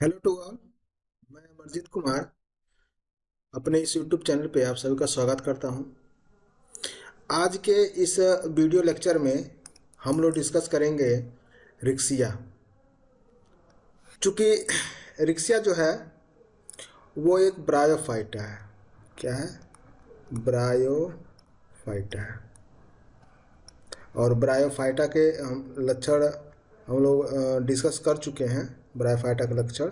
Hello to all. मैं अमरजीत कुमार अपने इस यूट्यूब चैनल पे आप सभी का स्वागत करता हूं। आज के इस वीडियो लेक्चर में हम लोग डिस्कस करेंगे रिक्सिया। चूँकि रिक्सिया जो है वो एक ब्रायोफाइटा है। क्या है? ब्रायोफाइटा है। और ब्रायोफाइटा के हम लक्षण हम लोग डिस्कस कर चुके हैं। ब्रायोफाइटा के लक्षण,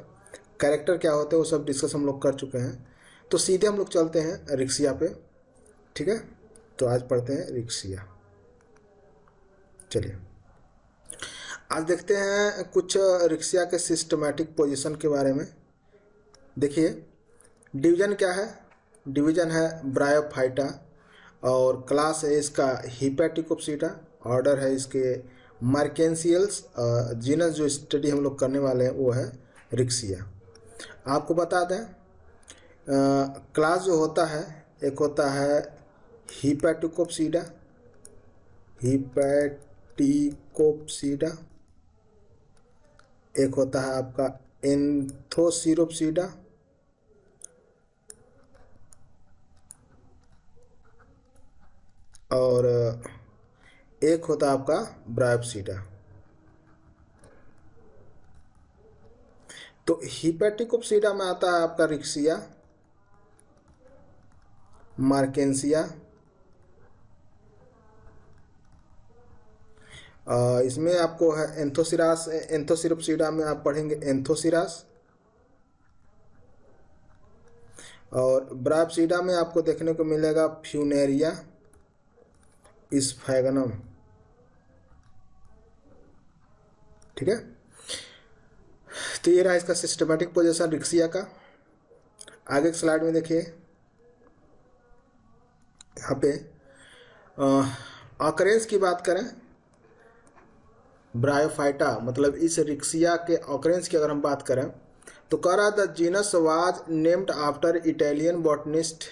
कैरेक्टर क्या होते हैं, वो सब डिस्कस हम लोग कर चुके हैं। तो सीधे हम लोग चलते हैं रिक्सिया पे। ठीक है, तो आज पढ़ते हैं रिक्सिया। चलिए आज देखते हैं कुछ रिक्सिया के सिस्टमैटिक पोजीशन के बारे में। देखिए, डिवीजन क्या है? डिवीजन है ब्रायोफाइटा, और क्लास है इसका हिपैटिकोप्सिटा। ऑर्डर है इसके मार्केंसियल्स। जीनस जो स्टडी हम लोग करने वाले हैं वो है रिक्सिया। आपको बता दें, क्लास जो होता है, एक होता है हिपैटिकोप्सिडा, हिपैटिकोप्सिडा। एक होता है आपका एंथोसिरोप्सिडा, और एक होता है आपका ब्रायोप्सिडा। तो हिपैटिकोप्सिडा में आता है आपका रिक्सिया, मार्केंसिया। इसमें आपको है एंथोसिरास। एंथोसिरोप्सिडा में आप पढ़ेंगे एंथोसिरास। और ब्रायोप्सिडा में आपको देखने को मिलेगा फ्यूनेरिया स्फैगनम। ठीक है, तो ये रहा इसका सिस्टमैटिक पोजीशन रिक्सिया का। आगे के स्लाइड में देखिए, यहाँ पे ऑकरेंस की बात करें, ब्रायोफाइटा मतलब इस रिक्सिया के ऑकरेंस की अगर हम बात करें तो कह रहा the genus was named after Italian botanist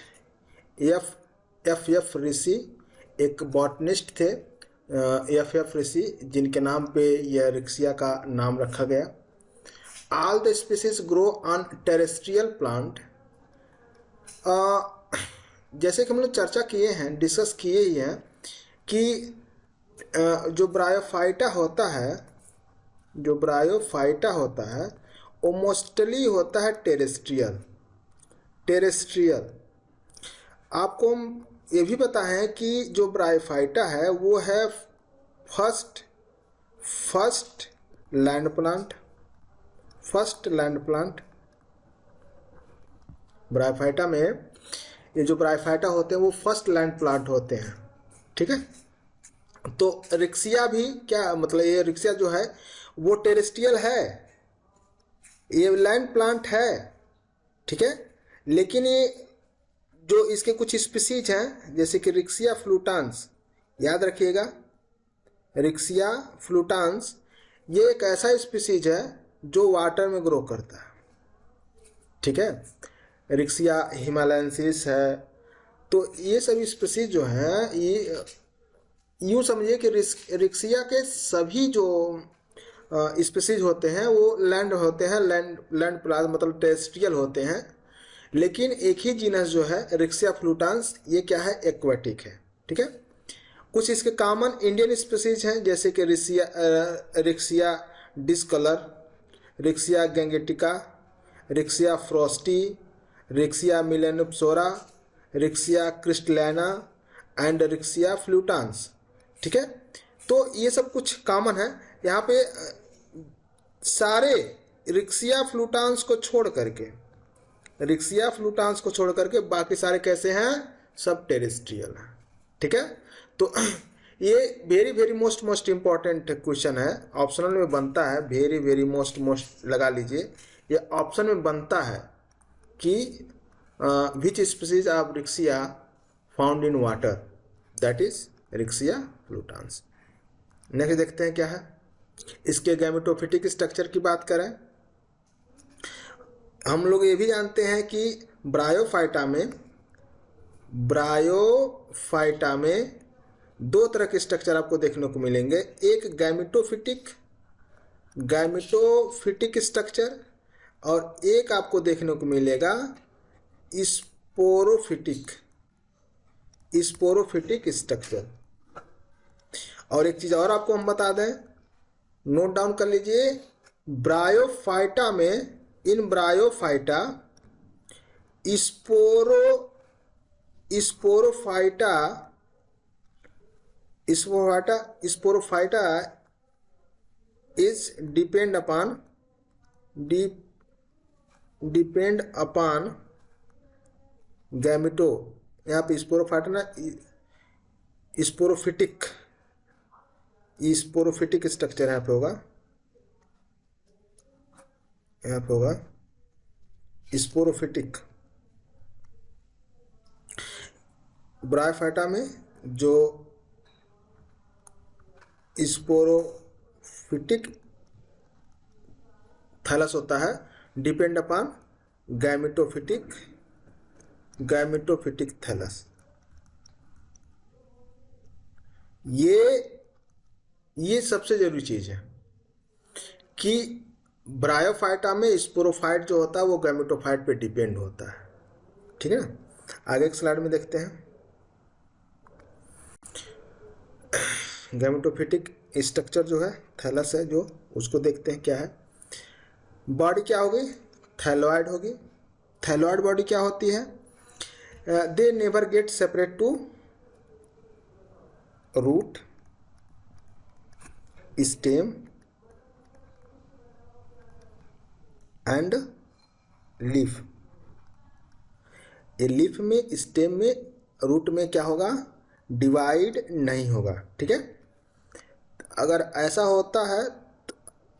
F Ricci. एक बॉटनिस्ट थे एफ ऋषि, जिनके नाम पे यह रिक्सिया का नाम रखा गया। All the species grow on terrestrial plant. जैसे कि हम लोग चर्चा किए हैं, डिस्कस किए ही हैं कि जो ब्रायोफाइटा होता है, जो ब्रायोफाइटा होता है वो मोस्टली होता है टेरेस्ट्रियल। टेरेस्ट्रियल आपको हम ये भी बताएं कि जो ब्रायोफाइटा है वो है first first land plant. First land plant bryophyta में, ये जो ब्रायोफाइटा होते हैं वो फर्स्ट लैंड प्लांट होते हैं। ठीक है, तो रिक्सिया भी क्या मतलब, ये रिक्सिया जो है वो टेरेस्ट्रियल है, ये लैंड प्लांट है। ठीक है, लेकिन ये जो इसके कुछ स्पीसीज हैं जैसे कि रिक्सिया फ्लूटांस, याद रखिएगा रिक्सिया फ्लूटांस ये एक ऐसा स्पीसीज है जो वाटर में ग्रो करता है। ठीक है, रिक्सिया हिमालयंसिस है। तो ये सभी स्पीसीज जो हैं, ये यूँ समझिए कि रिक्सिया के सभी जो स्पीसीज होते हैं वो लैंड होते हैं, लैंड लैंड प्लांट मतलब टेरेस्ट्रियल होते हैं। लेकिन एक ही जीनस जो है रिक्सिया फ्लूटांस, ये क्या है, एक्वाटिक है। ठीक है, कुछ इसके कॉमन इंडियन स्पीसीज हैं जैसे कि Riccia discolor, Riccia gangetica, Riccia frostii, Riccia melanospora, Riccia crystallina and Riccia fluitans. ठीक है, तो ये सब कुछ कॉमन है यहाँ पे। सारे रिक्सिया फ्लूटांस को छोड़ करके, रिक्सिया फ्लूटांस को छोड़ करके बाकी सारे कैसे हैं, सब टेरेस्ट्रियल हैं। ठीक है, तो ये very very most most important question है, ऑप्शनल में बनता है। वेरी वेरी मोस्ट मोस्ट लगा लीजिए, ये ऑप्शन में बनता है कि which species of Riccia found in water, that is Riccia fluitans. Next देखते हैं क्या है। इसके गैमेटोफिटिक स्ट्रक्चर की बात करें, हम लोग ये भी जानते हैं कि ब्रायोफाइटा में दो तरह के स्ट्रक्चर आपको देखने को मिलेंगे। एक गैमेटोफिटिक स्ट्रक्चर और एक आपको देखने को मिलेगा स्पोरोफिटिक स्पोरोफिटिक स्ट्रक्चर। और एक चीज और आपको हम बता दें, नोट डाउन कर लीजिए, ब्रायोफाइटा में, in Bryophyta sporo sporophyta sporophyta sporophyta is depend upon gameto. यहाँ पे स्पोरोफाइटा ना स्पोरोफिटिक स्ट्रक्चर यहाँ पे होगा, यहाँ पे होगा स्पोरोफिटिक। ब्रायोफाइटा में जो स्पोरोफिटिक थैलस होता है डिपेंड अपॉन गैमेटोफिटिक थैलस। ये सबसे जरूरी चीज है कि ब्रायोफाइटा में स्पोरोफाइट जो होता है वो गैमेटोफाइट पे डिपेंड होता है। ठीक है ना, आगे एक स्लाइड में देखते हैं। गैमेटोफिटिक स्ट्रक्चर जो है थैलस है जो, उसको देखते हैं क्या है। बॉडी क्या होगी, थैलॉइड होगी। थैलॉइड बॉडी क्या होती है, they never get separate to root, stem and leaf. ये लीफ में, स्टेम में, रूट में क्या होगा, डिवाइड नहीं होगा। ठीक है, अगर ऐसा होता है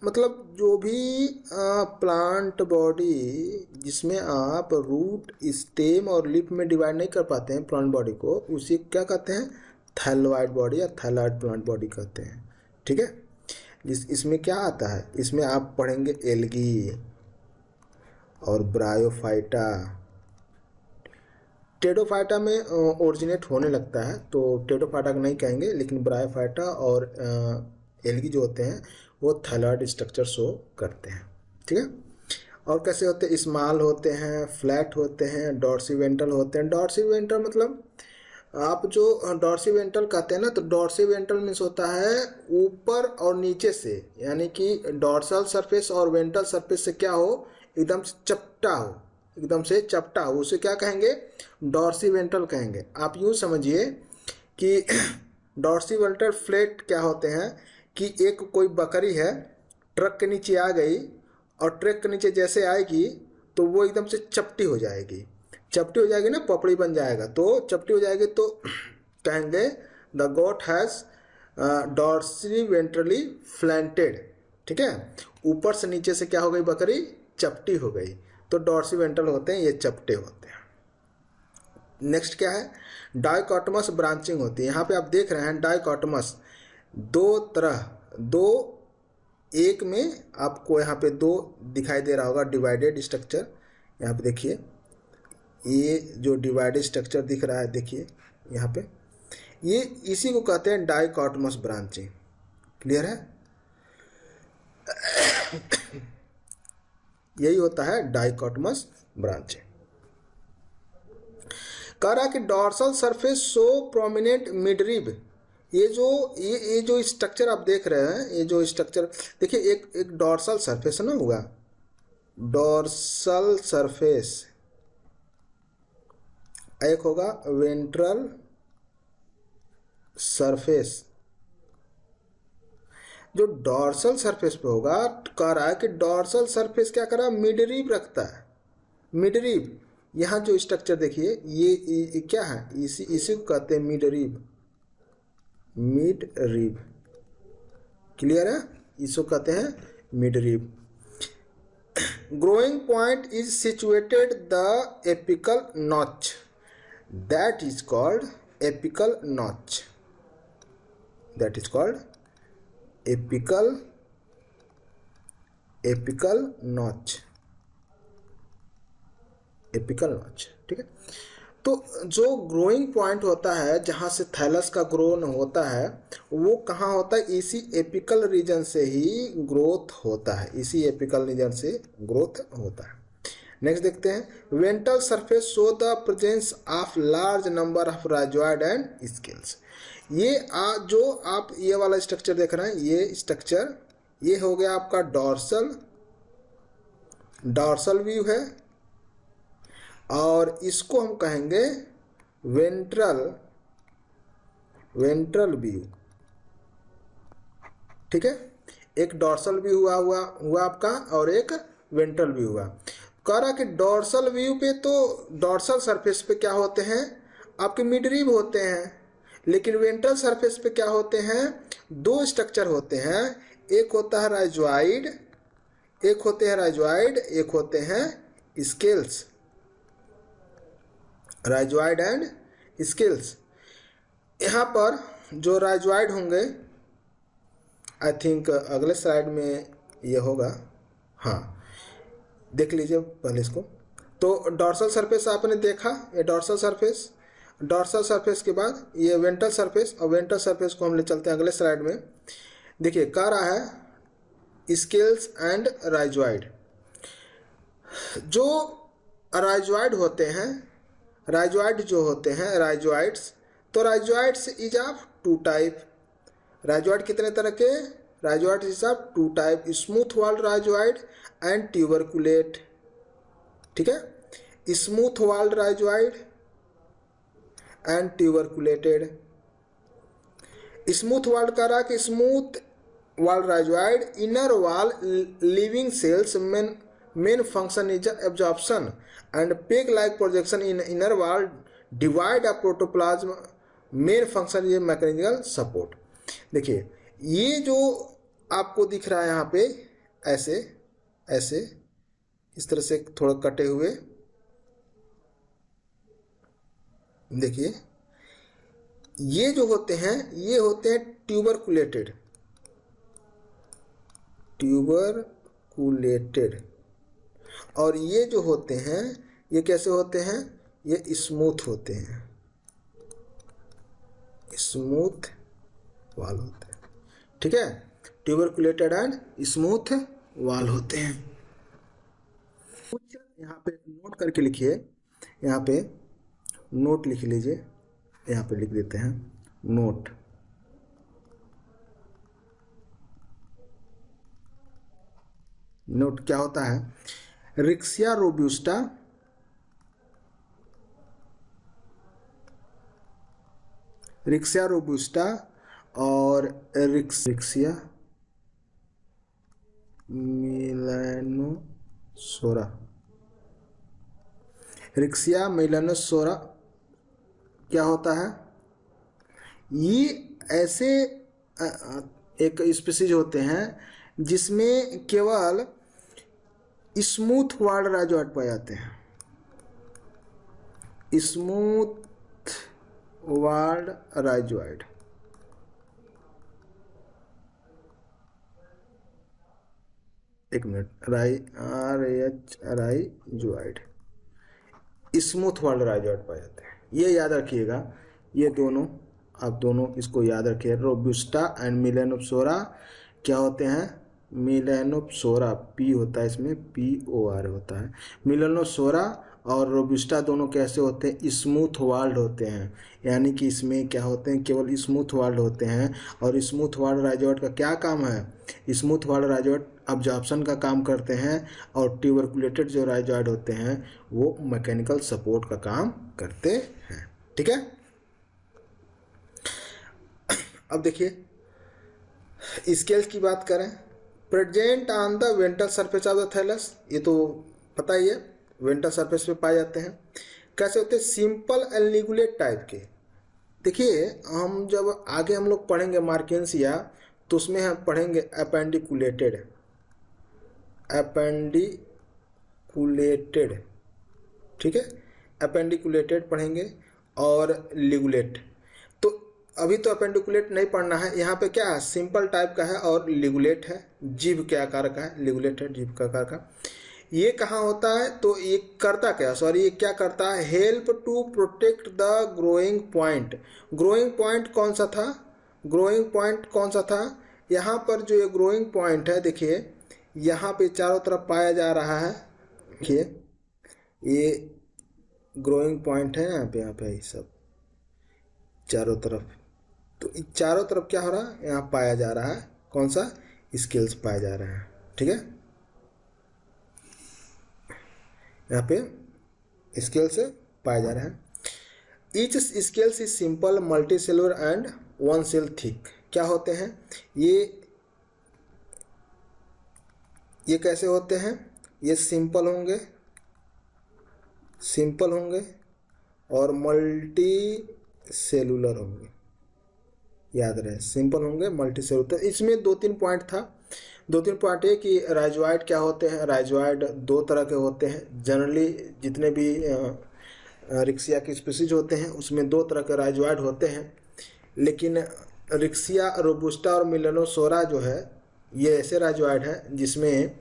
मतलब जो भी प्लांट बॉडी जिसमें आप रूट, स्टेम और लीफ में डिवाइड नहीं कर पाते हैं प्लांट बॉडी को, उसे क्या कहते हैं, थैलॉइड बॉडी या थैलॉइड प्लांट बॉडी कहते हैं। ठीक है, इसमें क्या आता है, इसमें आप पढ़ेंगे एल्गी और ब्रायोफाइटा। टेडोफाइटा में ओरिजिनेट होने लगता है तो टेडोफाइटा को नहीं कहेंगे, लेकिन ब्रायोफाइटा और एल्गी जो होते हैं वो थैलॉइड स्ट्रक्चर शो करते हैं। ठीक है, और कैसे होते हैं, स्मॉल होते हैं, फ्लैट होते हैं, डॉर्सिवेंट्रल होते हैं। डॉर्सिवेंट्रल मतलब आप जो डॉर्सिवेंट्रल कहते हैं ना, तो डॉर्सिवेंट्रल मीन्स होता है ऊपर और नीचे से, यानी कि डॉर्सल सरफेस और वेंट्रल सरफेस से क्या हो, एकदम से चपटा हो, एकदम से चपटा हो, उसे क्या कहेंगे, डॉर्सिवेंट्रल कहेंगे। आप यूँ समझिए कि डॉर्सिवेंट्रल फ्लैट क्या होते हैं कि एक कोई बकरी है, ट्रक के नीचे आ गई और ट्रक के नीचे जैसे आएगी तो वो एकदम से चपटी हो जाएगी, चपटी हो जाएगी ना, पपड़ी बन जाएगा, तो चपटी हो जाएगी तो कहेंगे द गोट हैज़ डॉर्सिवेंट्रली फ्लैंटेड। ठीक है, ऊपर से नीचे से क्या हो गई, बकरी चपटी हो गई, तो डॉर्सिवेंट्रल होते हैं, ये चपटे होते हैं। नेक्स्ट क्या है, डाइकोटमस ब्रांचिंग होती है। यहाँ पे आप देख रहे हैं डाइकोटमस, दो तरह, दो, एक में आपको यहाँ पे दो दिखाई दे रहा होगा डिवाइडेड स्ट्रक्चर। यहाँ पे देखिए, ये जो डिवाइडेड स्ट्रक्चर दिख रहा है, देखिए यहाँ पे, ये इसी को कहते हैं डाइकोटमस ब्रांचिंग। क्लियर है, यही होता है डाइकोटमस ब्रांचिंग। कह रहा है कि dorsal surface so prominent midrib. ये जो स्ट्रक्चर आप देख रहे हैं, ये जो स्ट्रक्चर देखिए, एक डॉर्सल सरफेस ना होगा, डॉर्सल सरफेस, एक होगा वेंट्रल सरफेस। जो डॉर्सल सरफेस पे होगा, कह रहा है कि डॉर्सल सरफेस क्या कर रहा है, मिडरिब रखता है, मिडरिब। यहाँ जो स्ट्रक्चर देखिए, ये क्या है, इसी को कहते हैं मिडरिब, मिडरिब। क्लियर है, इसको कहते हैं midrib. Growing point is situated the apical notch, that is called apical notch, that is called apical notch, apical notch। ठीक है, तो जो ग्रोइंग पॉइंट होता है जहाँ से थैलस का ग्रोन होता है वो कहाँ होता है, इसी एपिकल रीजन से ही ग्रोथ होता है, इसी एपिकल रीजन से ग्रोथ होता है। नेक्स्ट देखते हैं, ventral surface show the presence of large number of rhizoid and scales. ये जो आप ये वाला स्ट्रक्चर देख रहे हैं, ये स्ट्रक्चर ये हो गया आपका डॉर्सल व्यू है, और इसको हम कहेंगे वेंट्रल व्यू। ठीक है, एक डॉर्सल व्यू हुआ आपका और एक वेंट्रल व्यू हुआ। कह रहा कि डॉर्सल व्यू पे तो डॉर्सल सरफेस पे क्या होते हैं, आपके मिडरिब होते हैं, लेकिन वेंट्रल सरफेस पे क्या होते हैं, दो स्ट्रक्चर होते हैं, एक होता है राइजॉइड, एक होते हैं स्केल्स, राइजॉइड एंड स्केल्स। यहाँ पर जो राइजॉइड होंगे, आई थिंक अगले स्लाइड में ये होगा, हाँ देख लीजिए पहले इसको। तो डॉर्सल सरफेस आपने देखा, ये डॉर्सल सरफेस के बाद ये वेंट्रल सरफेस, और वेंट्रल सरफेस को हम ले चलते हैं अगले स्लाइड में। देखिए कह रहा है स्केल्स एंड राइजॉइड। जो राइजॉइड होते हैं, राइजॉइड्स, तो rhizoids is of two type. Rhizoid कितने तरह के, rhizoid is of two type, smooth walled rhizoid and tuberculate. ठीक है, smooth walled rhizoid and tuberculated. Smooth walled का रहा कि smooth walled rhizoid inner wall living cells main function is absorption and peg like projection in inner wall divide a protoplasm main function is mechanical support. देखिए ये जो आपको दिख रहा है यहाँ पे ऐसे इस तरह से थोड़ा कटे हुए, देखिए ये जो होते हैं ये होते हैं ट्यूबरकुलेटेड, और ये जो होते हैं ये कैसे होते हैं, ये स्मूथ होते हैं, स्मूथ वाल होते हैं। ठीक है, ट्यूबरकुलेटेड एंड स्मूथ वाल होते हैं। कुछ यहाँ पे नोट करके लिखिए, यहाँ पे नोट लिख लीजिए, यहाँ पे लिख देते हैं नोट। क्या होता है, रिक्सिया रोब्यूस्टा और रिक्सिया मिलानोसोरा क्या होता है, ये ऐसे एक स्पीसीज होते हैं जिसमें केवल स्मूथ वॉल्ड राइजॉइड पाए जाते हैं, स्मूथ वॉल्ड राइजॉइड। एक minute, rhizoid, smooth walled rhizoid पाए जाते हैं, ये याद रखिएगा। ये दोनों, आप दोनों इसको याद रखिए, रोबस्टा एंड मिलेनोप्सोरा क्या होते हैं, मिलेनोप्सोरा पी होता है इसमें, POR होता है। मिलेनोप्सोरा और रोबस्टा दोनों कैसे होते हैं, स्मूथ वॉल्ड होते हैं, यानी कि इसमें क्या होते हैं, केवल स्मूथ वॉल्ड होते हैं। और स्मूथ वॉल्ड राइजॉइड का क्या काम है, स्मूथ वॉल्ड राइजॉइड अब्जॉर्प्शन का काम करते हैं, और ट्यूबरकुलेटेड जो राइजॉइड होते हैं वो मैकेनिकल सपोर्ट का काम करते हैं। ठीक है, अब देखिए स्केल्स की बात करें, present on the ventral surface of the thallus, ये तो पता ही है वेंट्रल सरफेस पे पाए जाते हैं। कैसे होते हैं, सिंपल एलिगुलेट टाइप के। देखिए हम जब आगे हम लोग पढ़ेंगे मार्केंसिया, तो उसमें हम पढ़ेंगे अपेंडिकुलेटेड, ठीक है, अपेंडिकुलेटेड पढ़ेंगे और लिगुलेट। तो अभी तो अपेंडिकुलेट नहीं पढ़ना है, यहाँ पे क्या है, सिंपल टाइप का है और लिगुलेट है, जीभ के आकार का है, लिगुलेट है जीभ के आकार का। ये कहाँ होता है, तो ये करता क्या, सॉरी ये क्या करता है, help to protect the growing point. Growing point कौन सा था, ग्रोइंग पॉइंट कौन सा था, यहाँ पर जो ये ग्रोइंग पॉइंट है देखिए यहाँ पे चारों तरफ पाया जा रहा है। देखिए ये ग्रोइंग पॉइंट है यहाँ पे ये सब चारों तरफ, तो चारों तरफ क्या हो रहा है, यहाँ पाया जा रहा है कौन सा, स्किल्स पाए जा रहे हैं। ठीक है, यहाँ पे स्किल्स पाए जा रहे हैं। Each scales is simple multicellular and one cell thick. क्या होते हैं ये कैसे होते हैं, ये सिंपल होंगे और मल्टी सेलुलर होंगे, याद रहे सिंपल होंगे मल्टी सेलुलर। तो इसमें दो तीन पॉइंट था, दो तीन पॉइंट है कि राइजोइड क्या होते हैं, राइजोइड दो तरह के होते हैं जनरली, जितने भी रिक्सिया के स्पीसीज होते हैं उसमें दो तरह के राइजोइड होते हैं, लेकिन रिक्सिया रोबुस्टा और मिलेनोसोरा जो है ये ऐसे राइजोइड है जिसमें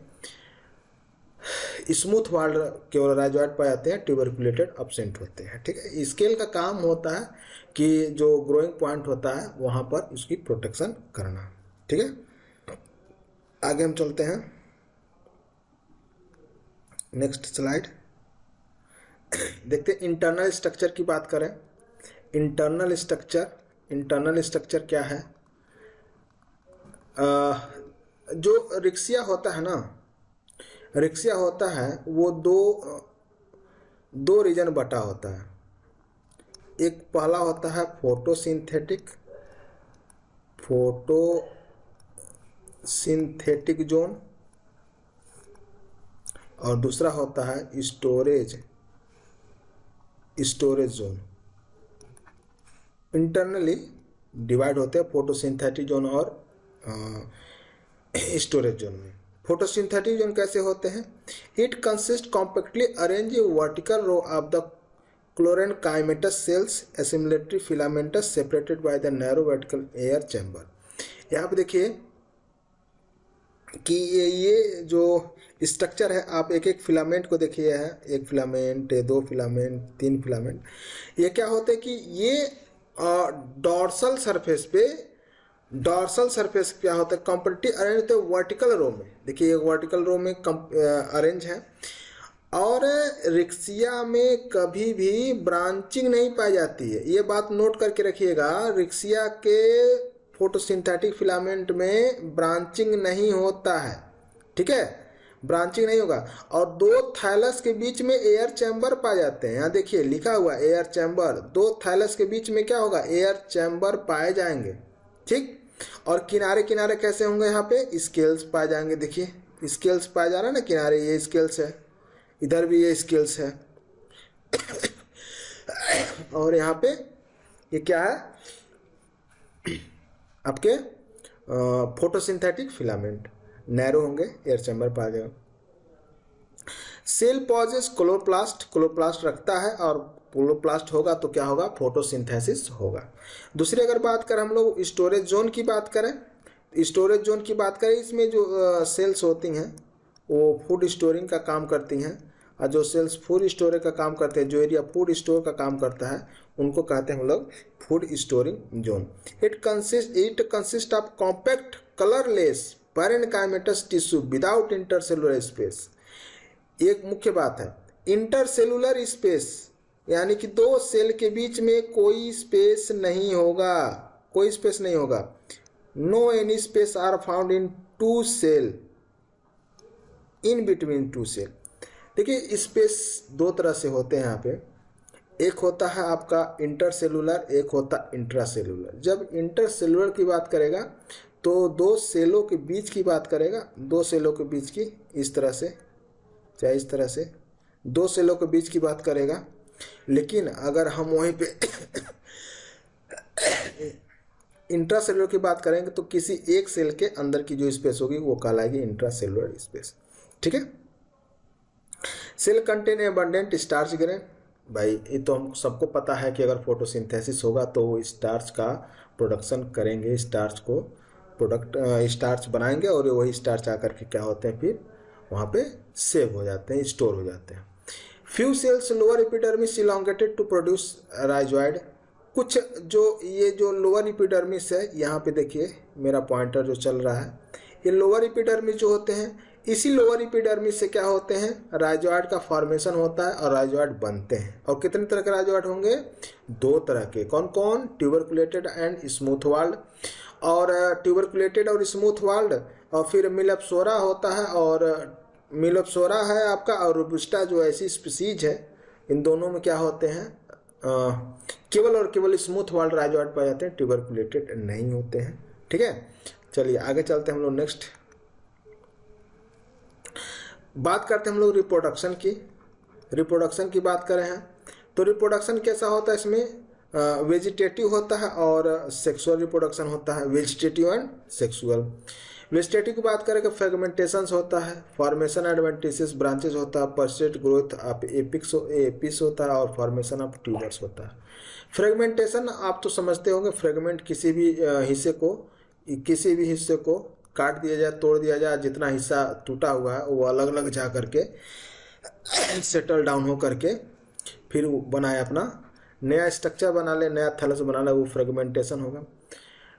स्मूथ वाल्ड केवल राइजोइड पाए जाते हैं, ट्यूबरकुलेटेड एब्सेंट होते हैं। ठीक है, स्केल का काम होता है कि जो ग्रोइंग पॉइंट होता है वहां पर उसकी प्रोटेक्शन करना। ठीक है, आगे हम चलते हैं, नेक्स्ट स्लाइड देखते हैं। इंटरनल स्ट्रक्चर की बात करें, इंटरनल स्ट्रक्चर क्या है, जो रिक्सिया होता है ना, रिक्सिया होता है वो दो रीजन बटा होता है। एक पहला होता है फोटोसिंथेटिक जोन और दूसरा होता है स्टोरेज जोन। इंटरनली डिवाइड होते हैं फोटोसिंथेटिक जोन और स्टोरेज जोन में। फोटोसिंथेटिक जोन कैसे होते हैं, it consist compactly arrange vertical row of the chlorenchymatous cells assimilatory filamentous separated by the narrow vertical air chamber. यहाँ पे देखिए कि ये जो स्ट्रक्चर है, आप एक एक फिलामेंट को देखिए है, एक फिलामेंट, दो फिलामेंट, तीन फिलामेंट, ये क्या होते हैं कि ये डॉर्सल सरफेस क्या होता है, कंप्लीटली अरेंज होते हैं वर्टिकल रो में। देखिए एक वर्टिकल रो में अरेंज है, और रिक्सिया में कभी भी ब्रांचिंग नहीं पाई जाती है, ये बात नोट करके रखिएगा। रिक्सिया के फोटोसिंथेटिक फिलामेंट में ब्रांचिंग नहीं होता है, ठीक है, ब्रांचिंग नहीं होगा। और दो थैलस के बीच में एयर चैम्बर पाए जाते हैं, यहाँ देखिए लिखा हुआ एयर चैम्बर, दो थैलस के बीच में क्या होगा, एयर चैम्बर पाए जाएंगे। ठीक, और किनारे किनारे कैसे होंगे, यहाँ पे स्केल्स पाए जाएंगे। देखिए स्केल्स पाए जा रहा है ना किनारे, ये स्केल्स है, इधर भी ये स्केल्स है और यहाँ पे ये क्या है आपके फोटोसिंथेटिक फिलामेंट, नैरो होंगे, एयर चैम्बर पाया जाएगा। सेल पॉजेस क्लोरोप्लास्ट रखता है, और क्लोरोप्लास्ट होगा तो क्या होगा, फोटोसिंथेसिस होगा। दूसरी अगर बात करें हम लोग स्टोरेज जोन की बात करें, इसमें जो सेल्स होती हैं वो फूड स्टोरिंग का काम करती हैं, और जो सेल्स फूड स्टोरेज का काम करते हैं, जो एरिया फूड स्टोर का काम करता है उनको कहते हैं हम लोग food storing zone. It consist of compact colourless parenchymatous tissue without intercellular space. एक मुख्य बात है, इंटरसेलुलर स्पेस यानी कि दो सेल के बीच में कोई स्पेस नहीं होगा, no any space are found in two cell, in between two cell. देखिए स्पेस दो तरह से होते हैं यहाँ पे, एक होता है आपका इंटरसेलुलर, एक होता है इंट्रासेलुलर। जब इंटरसेलुलर की बात करेगा तो दो सेलों के बीच की बात करेगा, दो सेलों के बीच की, इस तरह से चाहे इस तरह से, दो सेलों के बीच की बात करेगा। लेकिन अगर हम वहीं पे इंट्रासेलुलर की बात करेंगे तो किसी एक सेल के अंदर की जो स्पेस होगी वो कहलाएगी इंट्रासेलुलर स्पेस। ठीक है, cell contain abundant starch grain. भाई ये तो हम सबको पता है कि अगर फोटोसिंथेसिस होगा तो वो स्टार्च का प्रोडक्शन करेंगे, स्टार्च बनाएंगे, और वही स्टार्च आकर के क्या होते हैं फिर वहाँ पे सेव हो जाते हैं, स्टोर हो जाते हैं। Few cells lower epidermis elongated to produce rhizoid. कुछ ये जो लोअर एपिडर्मिस है, यहाँ पे देखिए मेरा पॉइंटर जो चल रहा है, ये लोअर एपिडर्मिस जो होते हैं, इसी लोअर एपिडर्मिस से क्या होते हैं, राइजोइड का फॉर्मेशन होता है और राइजोइड बनते हैं। और कितने तरह के राइजोइड होंगे, 2 तरह के। कौन कौन, ट्यूबरकुलेटेड एंड स्मूथ वाल्ड। और ट्यूबरकुलेटेड और स्मूथ वाल्ड, और फिर मिलपसोरा होता है, और मिलपसोरा है आपका, और रोबस्टा जो ऐसी स्पीसीज है, इन दोनों में क्या होते हैं, केवल और केवल स्मूथ वाल्ड राइजोइड पाए जाते हैं, ट्यूबरकुलेटेड नहीं होते हैं। ठीक है, चलिए आगे चलते हैं हम लोग। नेक्स्ट बात करते हैं हम लोग रिप्रोडक्शन की। रिप्रोडक्शन की बात करें हैं तो रिप्रोडक्शन कैसा होता है, इसमें वेजिटेटिव होता है और सेक्सुअल रिप्रोडक्शन होता है, वेजिटेटिव एंड सेक्सुअल। वेजिटेटिव की बात करें तो फ्रेगमेंटेशन होता है, फॉर्मेशन एडवेंटिशियस ब्रांचेस होता है, पर्सिस्टेंट ग्रोथ ऑफ एपिस होता है, और फॉर्मेशन ऑफ ट्यूबर्स होता है। फ्रेगमेंटेशन आप तो समझते होंगे, फ्रेगमेंट किसी भी हिस्से को काट दिया जाए, तोड़ दिया जाए, जितना हिस्सा टूटा हुआ है वो अलग अलग जा करके सेटल डाउन हो करके फिर वो बनाए अपना नया स्ट्रक्चर बना ले, नया थैलस बना ले, वो फ्रेगमेंटेशन होगा।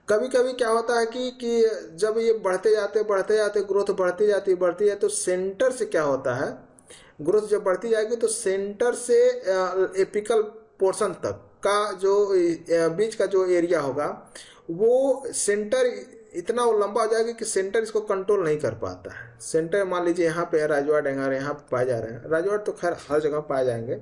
कभी कभी क्या होता है कि जब ये बढ़ते जाते ग्रोथ बढ़ती जाती है, तो सेंटर से क्या होता है, ग्रोथ जब बढ़ती जाएगी तो सेंटर से एपिकल पोर्शन तक का जो बीच का जो एरिया होगा, वो सेंटर इतना वो लंबा हो जाएगा कि सेंटर इसको कंट्रोल नहीं कर पाता है। सेंटर मान लीजिए यहाँ पे राइजोइड यहाँ पे पाए जा रहे हैं, राइजोइड तो खैर हर जगह पाए जाएंगे,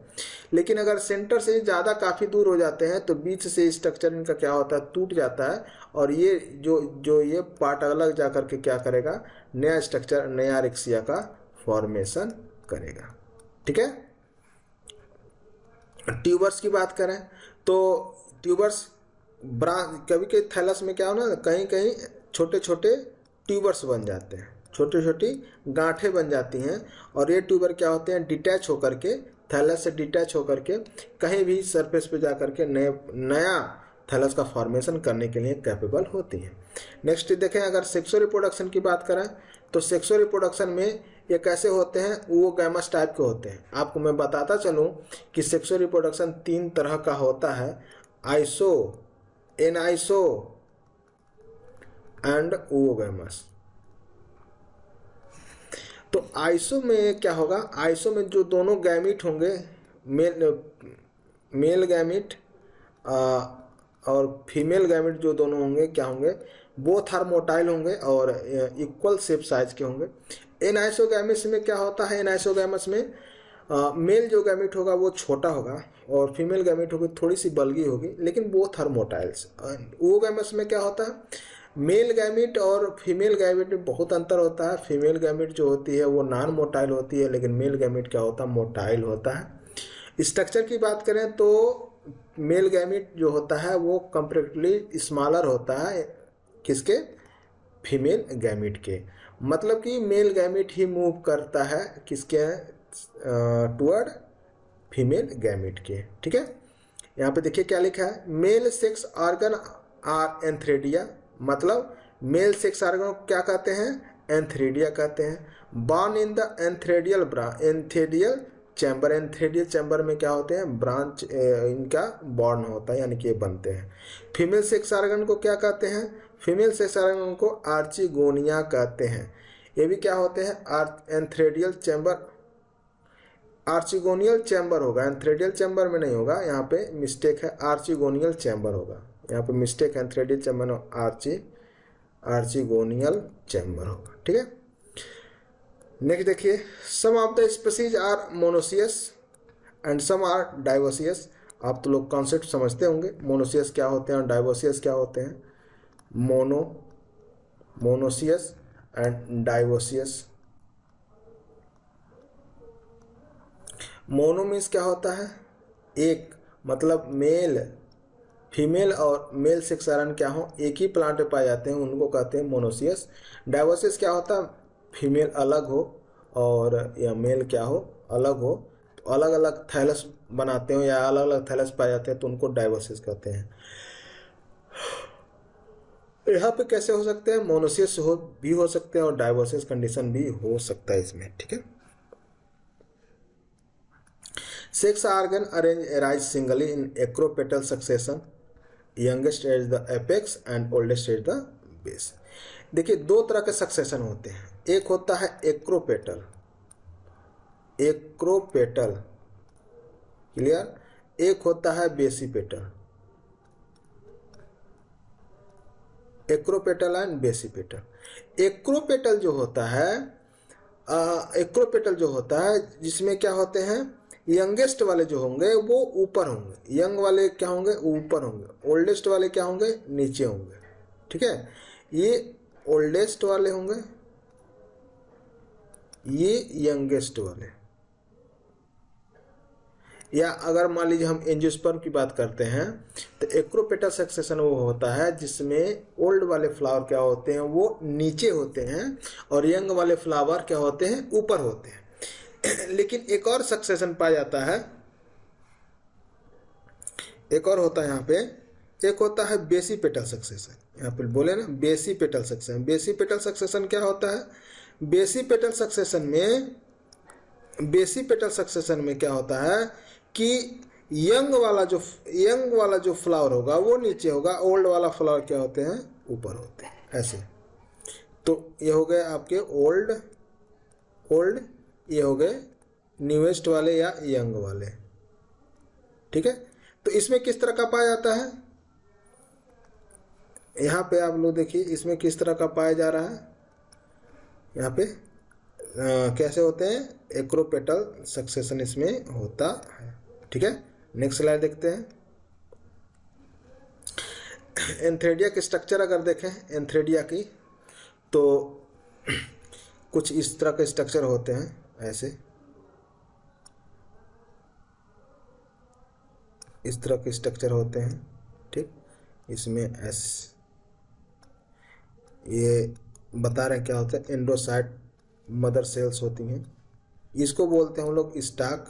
लेकिन अगर सेंटर से ज़्यादा काफ़ी दूर हो जाते हैं तो बीच से स्ट्रक्चर इनका क्या होता है, टूट जाता है, और ये जो ये पार्ट अलग जा करके क्या करेगा, नया स्ट्रक्चर, नया रिक्सिया का फॉर्मेशन करेगा। ठीक है, ट्यूबर्स की बात करें तो ट्यूबर्स कभी के थैलस में क्या हो ना, कहीं कहीं छोटे छोटे ट्यूबर्स बन जाते हैं, छोटी छोटी गांठें बन जाती हैं, और ये ट्यूबर क्या होते हैं, डिटैच होकर के, थैलस से डिटैच होकर के कहीं भी सरफेस पे जा करके नया थैलस का फॉर्मेशन करने के लिए कैपेबल होती हैं। नेक्स्ट देखें, अगर सेक्सुअल रिप्रोडक्शन की बात करें तो सेक्सुअल रिप्रोडक्शन में ये कैसे होते हैं, वो गैमस टाइप के होते हैं। आपको मैं बताता चलूँ कि सेक्सुअल रिप्रोडक्शन 3 तरह का होता है, आइसो, एनाइसो एंड ओवोगैमस। तो आइसो में क्या होगा, आइसो में जो दोनों गैमिट होंगे, मेल गैमिट और फीमेल गैमिट जो दोनों होंगे क्या होंगे, बोथ आर मोटाइल होंगे और इक्वल शेप साइज के होंगे। एनाइसोगैमस में क्या होता है, एनाइसोगैमस में मेल जो गैमिट होगा वो छोटा होगा और फीमेल गैमिट होगी थोड़ी सी बल्गी होगी, लेकिन बोथ आर मोटाइल्स। ओवोगैमस में क्या होता है, मेल गैमिट और फीमेल गैमिट में बहुत अंतर होता है। फीमेल गैमिट जो होती है वो नॉन मोटाइल होती है, लेकिन मेल गैमिट क्या होता है, मोटाइल होता है। स्ट्रक्चर की बात करें तो मेल गैमिट जो होता है वो कंपैरेटिवली स्मॉलर होता है, किसके, फीमेल गैमिट के। मतलब कि मेल गैमिट ही मूव करता है किसके, टुवर्ड फीमेल गैमिट के। ठीक है, यहाँ पे देखिए क्या लिखा है, मेल सेक्स ऑर्गन आर एंथ्रेडिया, मतलब मेल सेक्स ऑर्गन को क्या कहते हैं, एंथ्रेडिया कहते हैं। Born in the antheridial chamber, antheridial chamber में क्या होते हैं, ब्रांच इनका बॉर्न होता है, यानी कि ये बनते हैं। फीमेल सेक्स ऑर्गन को क्या कहते हैं, फीमेल सेक्स ऑर्गन को आर्चिगोनिया कहते हैं। ये भी क्या होते हैं, एंथ्रेडियल चैम्बर, आर्चिगोनियल चैम्बर होगा, एंथ्रेडियल चैम्बर में नहीं होगा, यहाँ पे मिस्टेक है, आर्चिगोनियल चैम्बर होगा, यहाँ पे मिस्टेक है, एंथ्रेडियल चैम्बर आर्चिगोनियल चैम्बर होगा। ठीक है, नेक्स्ट देखिए, some of the species are monoecious and some are dioecious. आप तो लोग कॉन्सेप्ट समझते होंगे, मोनोसियस क्या होते हैं और डाइवोसियस क्या होते हैं। Monoecious and dioecious. Mono means क्या होता है, एक, मतलब मेल, फीमेल और मेल सेक्स ऑर्गन क्या हो, एक ही प्लांट में पाए जाते हैं, उनको कहते हैं मोनोसियस। डाइवोसियस क्या होता है, फीमेल अलग हो और या मेल क्या हो, अलग हो, तो अलग अलग थैलस बनाते हो या अलग अलग थैलस पाए जाते हैं, तो उनको डाइवोसियस कहते हैं। यहाँ पे कैसे हो सकते हैं, मोनोसियस भी हो सकते हैं और डाइवर्सिस कंडीशन भी हो सकता है इसमें, ठीक है। Sex organ arise singly in acropetal succession, youngest at the apex and oldest at the base. देखिए दो तरह के सक्सेशन होते हैं, एक होता है एक्रोपेटल, एक्रोपेटल क्लियर, एक होता है basipetal, acropetal and basipetal. Acropetal जो होता है, एक्रोपेटल जो होता है जिसमें क्या होते हैं, यंगेस्ट वाले जो होंगे वो ऊपर होंगे, यंग वाले क्या होंगे ऊपर होंगे, ओल्डेस्ट वाले क्या होंगे नीचे होंगे, ठीक है। ये ओल्डेस्ट वाले होंगे, ये यंगेस्ट वाले। या अगर मान लीजिए हम एंजियोस्पर्म की बात करते हैं तो एक्रोपेटल सक्सेशन वो होता है जिसमें ओल्ड वाले फ्लावर क्या होते हैं वो नीचे होते हैं और यंग वाले फ्लावर क्या होते हैं ऊपर होते हैं। लेकिन एक और सक्सेशन पाया जाता है, एक और होता है यहाँ पे, एक होता है बेसिपेटल सक्सेशन। यहाँ पे बोले ना बेसिपेटल सक्सेशन, बेसिपेटल सक्सेशन क्या होता है, बेसिपेटल सक्सेशन में, बेसिपेटल सक्सेशन में क्या होता है कि यंग वाला जो फ्लावर होगा वो नीचे होगा, ओल्ड वाला फ्लावर क्या होते हैं ऊपर होते हैं, ऐसे। तो ये हो गए आपके ओल्ड, ये हो गए न्यूएस्ट वाले या यंग वाले, ठीक है। तो इसमें किस तरह का पाया जाता है, यहाँ पे आप लोग देखिए इसमें किस तरह का पाया जा रहा है, यहाँ पे कैसे होते हैं, एक्रोपेटल सक्सेशन इसमें होता है, ठीक है। नेक्स्ट स्लाइड देखते हैं। एंथ्रेडिया की स्ट्रक्चर अगर देखें एंथ्रेडिया की, तो कुछ इस तरह के स्ट्रक्चर होते हैं, ऐसे इस तरह के स्ट्रक्चर होते हैं, ठीक। इसमें एस ये बता रहे हैं क्या होता है, एंडोसाइट मदर सेल्स होती हैं, इसको बोलते हैं हम लोग स्टाक,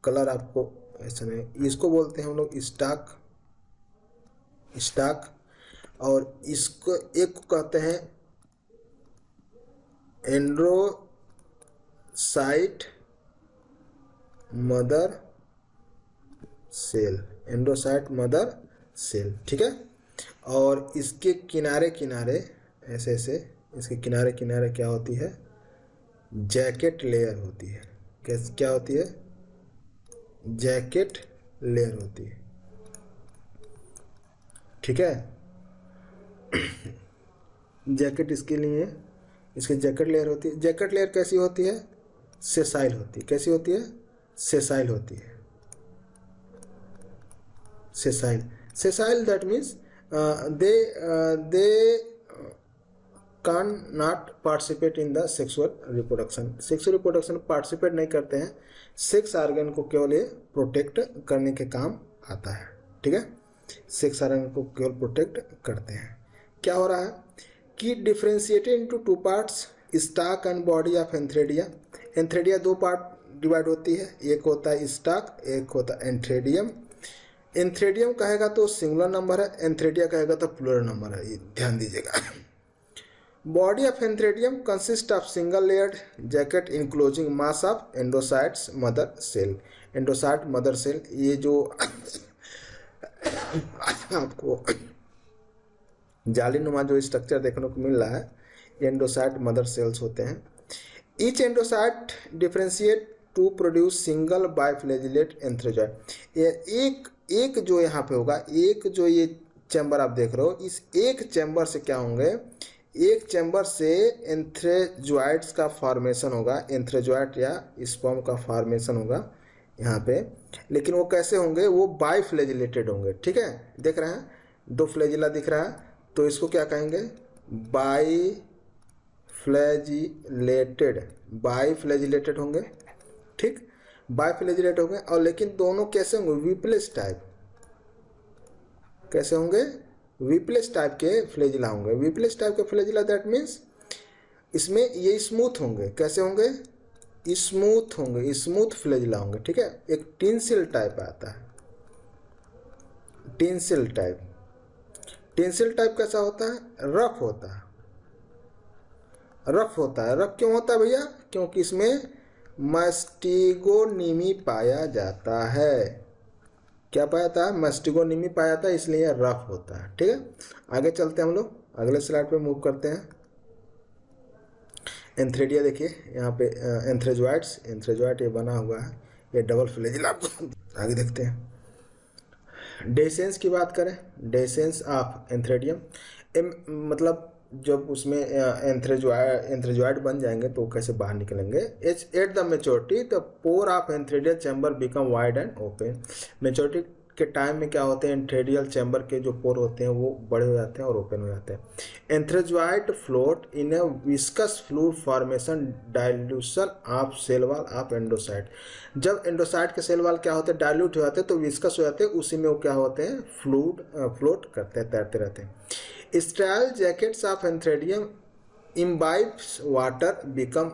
कलर आपको ऐसा नहीं, इसको बोलते हैं हम लोग स्टाक, और इसको एक को कहते हैं एंड्रोसाइट मदर सेल, एंड्रोसाइट मदर सेल, ठीक है। और इसके किनारे किनारे ऐसे ऐसे, इसके किनारे किनारे क्या होती है, जैकेट लेयर होती है, क्या होती है, जैकेट लेयर होती है, ठीक है। जैकेट इसके लिए, इसकी जैकेट लेयर होती है, जैकेट लेयर कैसी होती है, सेसाइल होती है, कैसी होती है, सेसाइल होती है, sessile that means they can not participate in the sexual reproduction, sexual reproduction participate नहीं करते हैं, सेक्स ऑर्गन को केवल ये प्रोटेक्ट करने के काम आता है, ठीक है। सेक्स ऑर्गन को केवल प्रोटेक्ट करते हैं। क्या हो रहा है कि differentiated into two parts, stalk and body of antheridia. Antheridia दो पार्ट डिवाइड होती है, एक होता है स्टाक, एक होता है एंथ्रेडियम। एंथ्रेडियम कहेगा तो सिंगुलर नंबर है, एंथ्रेडिया कहेगा तो प्लूरल नंबर है, ये ध्यान दीजिएगा। Body of antheridium consist of single layered jacket enclosing mass of endocytes mother cell, endocyte mother cell, ये जो आपको जालीनुमा जो स्ट्रक्चर देखने को मिल रहा है, एंडोसाइट मदर सेल्स होते हैं। Each endocyte differentiate to produce single biflagellate antherozoid. एक जो यहाँ पे होगा, एक जो ये चैम्बर आप देख रहे हो, इस एक चैम्बर से क्या होंगे, एक चैम्बर से एंथ्रोजॉइड्स का फॉर्मेशन होगा, एंथ्रोजॉइड या स्पर्म का फॉर्मेशन होगा यहाँ पे। लेकिन वो कैसे होंगे, वो बाइफ्लैजिलेटेड होंगे, ठीक है। देख रहे हैं दो फ्लैजिला दिख रहा है, तो इसको क्या कहेंगे, बाइफ्लैजिलेटेड होंगे, ठीक, बाइफ्लैजिलेट होंगे। और लेकिन दोनों कैसे होंगे, विप्लेस टाइप, कैसे होंगे, विप्लेस टाइप के फ्लैजिला होंगे। विप्लेस टाइप के फ्लैजिला दैट मीन्स इसमें ये स्मूथ होंगे, कैसे होंगे, स्मूथ होंगे, स्मूथ फ्लैजिला होंगे, ठीक है। एक टिंसिल टाइप आता है, टिंसिल टाइप, टेंसिल टाइप कैसा होता है? रफ होता है, रफ होता है। रफ क्यों होता है भैया? क्योंकि इसमें मस्टिगोनीमी पाया जाता है। क्या पाया जाता है? मस्टिगोनीमी पाया जाता है, इसलिए रफ होता है। ठीक है, आगे चलते हैं हम लोग, अगले स्लाइड पे मूव करते हैं। एंथ्रेडिया देखिए यहाँ पे, एंथ्रेजोइड्स, एंथ्रेजोइड ये बना हुआ है, ये डबल फ्लैजिल। आपको आगे देखते हैं। डेसेंस की बात करें, डेसेंस ऑफ एंथ्रेडियम, मतलब जब उसमें एंथ्रेजोइड बन जाएंगे तो कैसे बाहर निकलेंगे। At the maturity the pore of antheridial chamber become wide and open. Maturity के टाइम में क्या होते हैं, एंथ्रेडियल चैम्बर के जो पोर होते हैं वो बड़े हो जाते हैं और ओपन हो जाते हैं। Antherozoid float in a viscous fluid formation dilution of cell wall of endocyte. जब एंडोसाइट के सेल वॉल क्या होते हैं, डाइल्यूट हो जाते हैं तो विस्कस हो जाते हैं, उसी में वो क्या होते हैं, फ्लोट करते हैं, तैरते रहते हैं। Sterile jackets of antheridium imbibes water become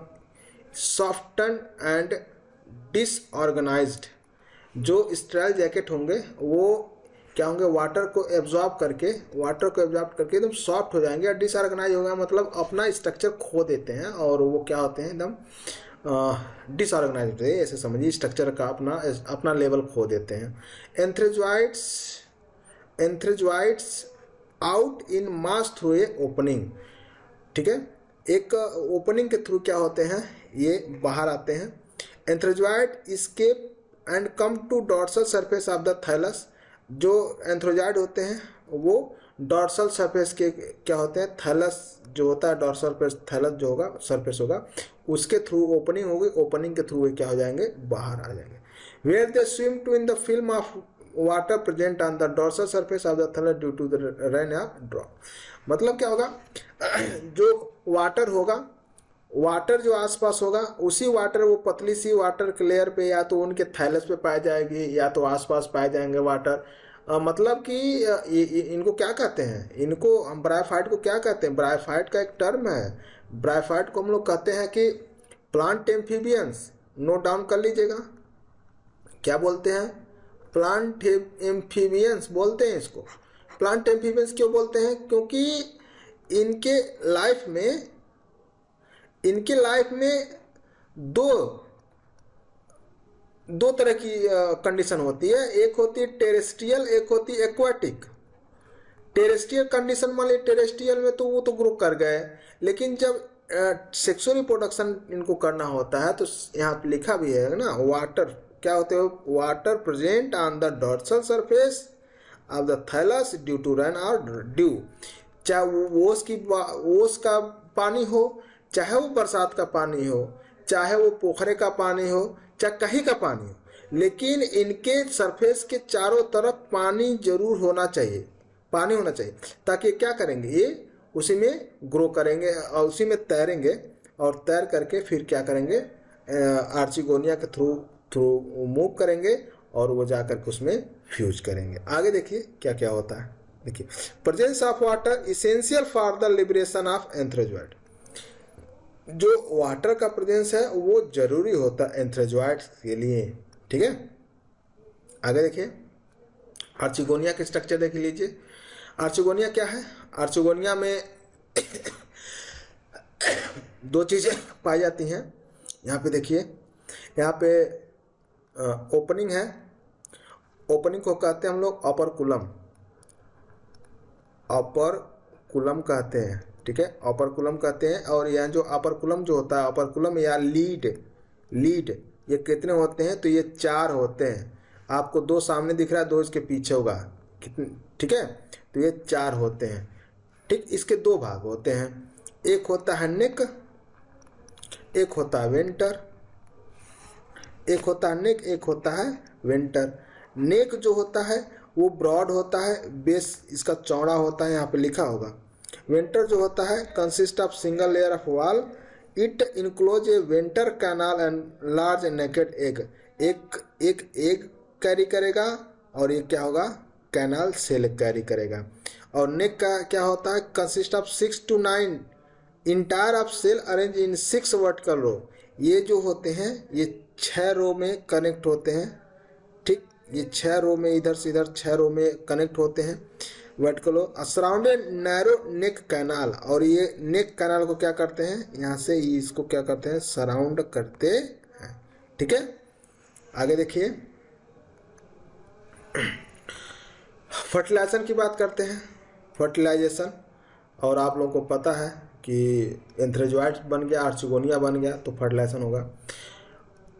soften and disorganized. जो स्ट्राइल जैकेट होंगे वो क्या होंगे, वाटर को एब्जॉर्ब करके एकदम सॉफ्ट हो जाएंगे। और डिसऑर्गेनाइज होगा मतलब अपना स्ट्रक्चर खो देते हैं, और वो क्या होते हैं, एकदम डिसऑर्गेनाइज होते हैं, ऐसे समझिए स्ट्रक्चर का अपना लेवल खो देते हैं। Antherozoids out in mass through a opening. ठीक है, एक ओपनिंग के थ्रू क्या होते हैं, ये बाहर आते हैं। Antherozoid escape and come to dorsal surface of the thallus. जो एंथ्रेजोइड होते हैं वो डॉर्सल सरफेस के क्या होते हैं, थैलस जो होता है, डॉर्सल थैलस जो होगा सरफेस होगा, उसके थ्रू ओपनिंग होगी, ओपनिंग के थ्रू क्या हो जाएंगे, बाहर आ जाएंगे। Where they swim to in the film of water present on the dorsal surface of the thallus due to the rain या ड्रॉप। मतलब क्या होगा, जो वाटर होगा, वाटर जो आसपास होगा, उसी वाटर, वो पतली सी वाटर के लेयर पे या तो उनके थैलस पे पाई जाएगी या तो आसपास पाए जाएंगे वाटर। मतलब कि इनको क्या कहते हैं, इनको हम ब्रायोफाइट को क्या कहते हैं, ब्रायोफाइट का एक टर्म है। ब्रायोफाइट को हम लोग कहते हैं कि प्लांट एम्फीबियंस। नोट डाउन कर लीजिएगा, क्या बोलते हैं, प्लांट एम्फीबियंस बोलते हैं इसको। प्लांट एम्फीबियंस क्यों बोलते हैं, क्योंकि इनके लाइफ में दो तरह की कंडीशन होती है। एक होती है टेरेस्ट्रियल, एक होती है एक्वाटिक। टेरेस्ट्रियल कंडीशन मान लीजिए, टेरेस्ट्रियल में तो वो तो ग्रो कर गए, लेकिन जब सेक्सुअल रिप्रोडक्शन इनको करना होता है तो यहाँ पे लिखा भी है ना, वाटर क्या होते हैं, water present on the dorsal surface of the thallus due to rain और ड्यू। चाहे वो ओस का पानी हो, चाहे वो बरसात का पानी हो, चाहे वो पोखरे का पानी हो, चाहे कहीं का पानी हो, लेकिन इनके सरफेस के चारों तरफ पानी जरूर होना चाहिए, पानी होना चाहिए, ताकि क्या करेंगे, ये उसी में ग्रो करेंगे और उसी में तैरेंगे, और तैर करके फिर क्या करेंगे, आर्चिगोनिया के थ्रू मूव करेंगे और वो जाकर के उसमें फ्यूज करेंगे। आगे देखिए क्या क्या होता है। देखिए, presence of water essential for the liberation of antherozoid. जो वाटर का प्रेजेंस है वो जरूरी होता है एंथ्रेजोइड के लिए। ठीक है, आगे देखिए, आर्चिगोनिया के स्ट्रक्चर देख लीजिए। आर्चिगोनिया क्या है, आर्चिगोनिया में दो चीजें पाई जाती हैं। यहाँ पे देखिए, यहाँ पे ओपनिंग है, ओपनिंग को कहते हैं हम लोग अपर कुलम कहते हैं। ठीक है, अपर कुलम कहते हैं। और यहाँ जो अपर कुलम जो होता है, अपर कुलम या लीड ये कितने होते हैं, तो ये 4 होते हैं। आपको 2 सामने दिख रहा है, 2 इसके पीछे होगा, ठीक है, तो ये 4 होते हैं। ठीक, इसके 2 भाग होते हैं, एक होता है नेक, एक होता है वेंटर। एक होता है नेक, एक होता है वेंटर। नेक जो होता है वो ब्रॉड होता है, बेस इसका चौड़ा होता है, यहाँ पे लिखा होगा। वेंटर जो होता है consist of single layer of wall, it enclose a venter canal and large naked egg. एक एग कैरी करेगा और ये क्या होगा, कैनाल सेल कैरी करेगा। और नेक का क्या होता है, consist of 6 to 9 entire of cell arrange in 6 vertical row. ये जो होते हैं ये 6 रो में कनेक्ट होते हैं। ठीक, ये 6 रो में, इधर से इधर 6 रो में कनेक्ट होते हैं। वेट करो। सराउंडेड नैरो नेक कैनाल, और ये नेक कैनाल को क्या करते हैं, यहाँ से इसको क्या करते हैं, सराउंड करते हैं। ठीक है, आगे देखिए फर्टिलाइजेशन की बात करते हैं। फर्टिलाइजेशन, और आप लोगों को पता है कि एंथ्रेजोइड बन गया, आर्चिगोनिया बन गया, तो फर्टिलाइजेशन होगा।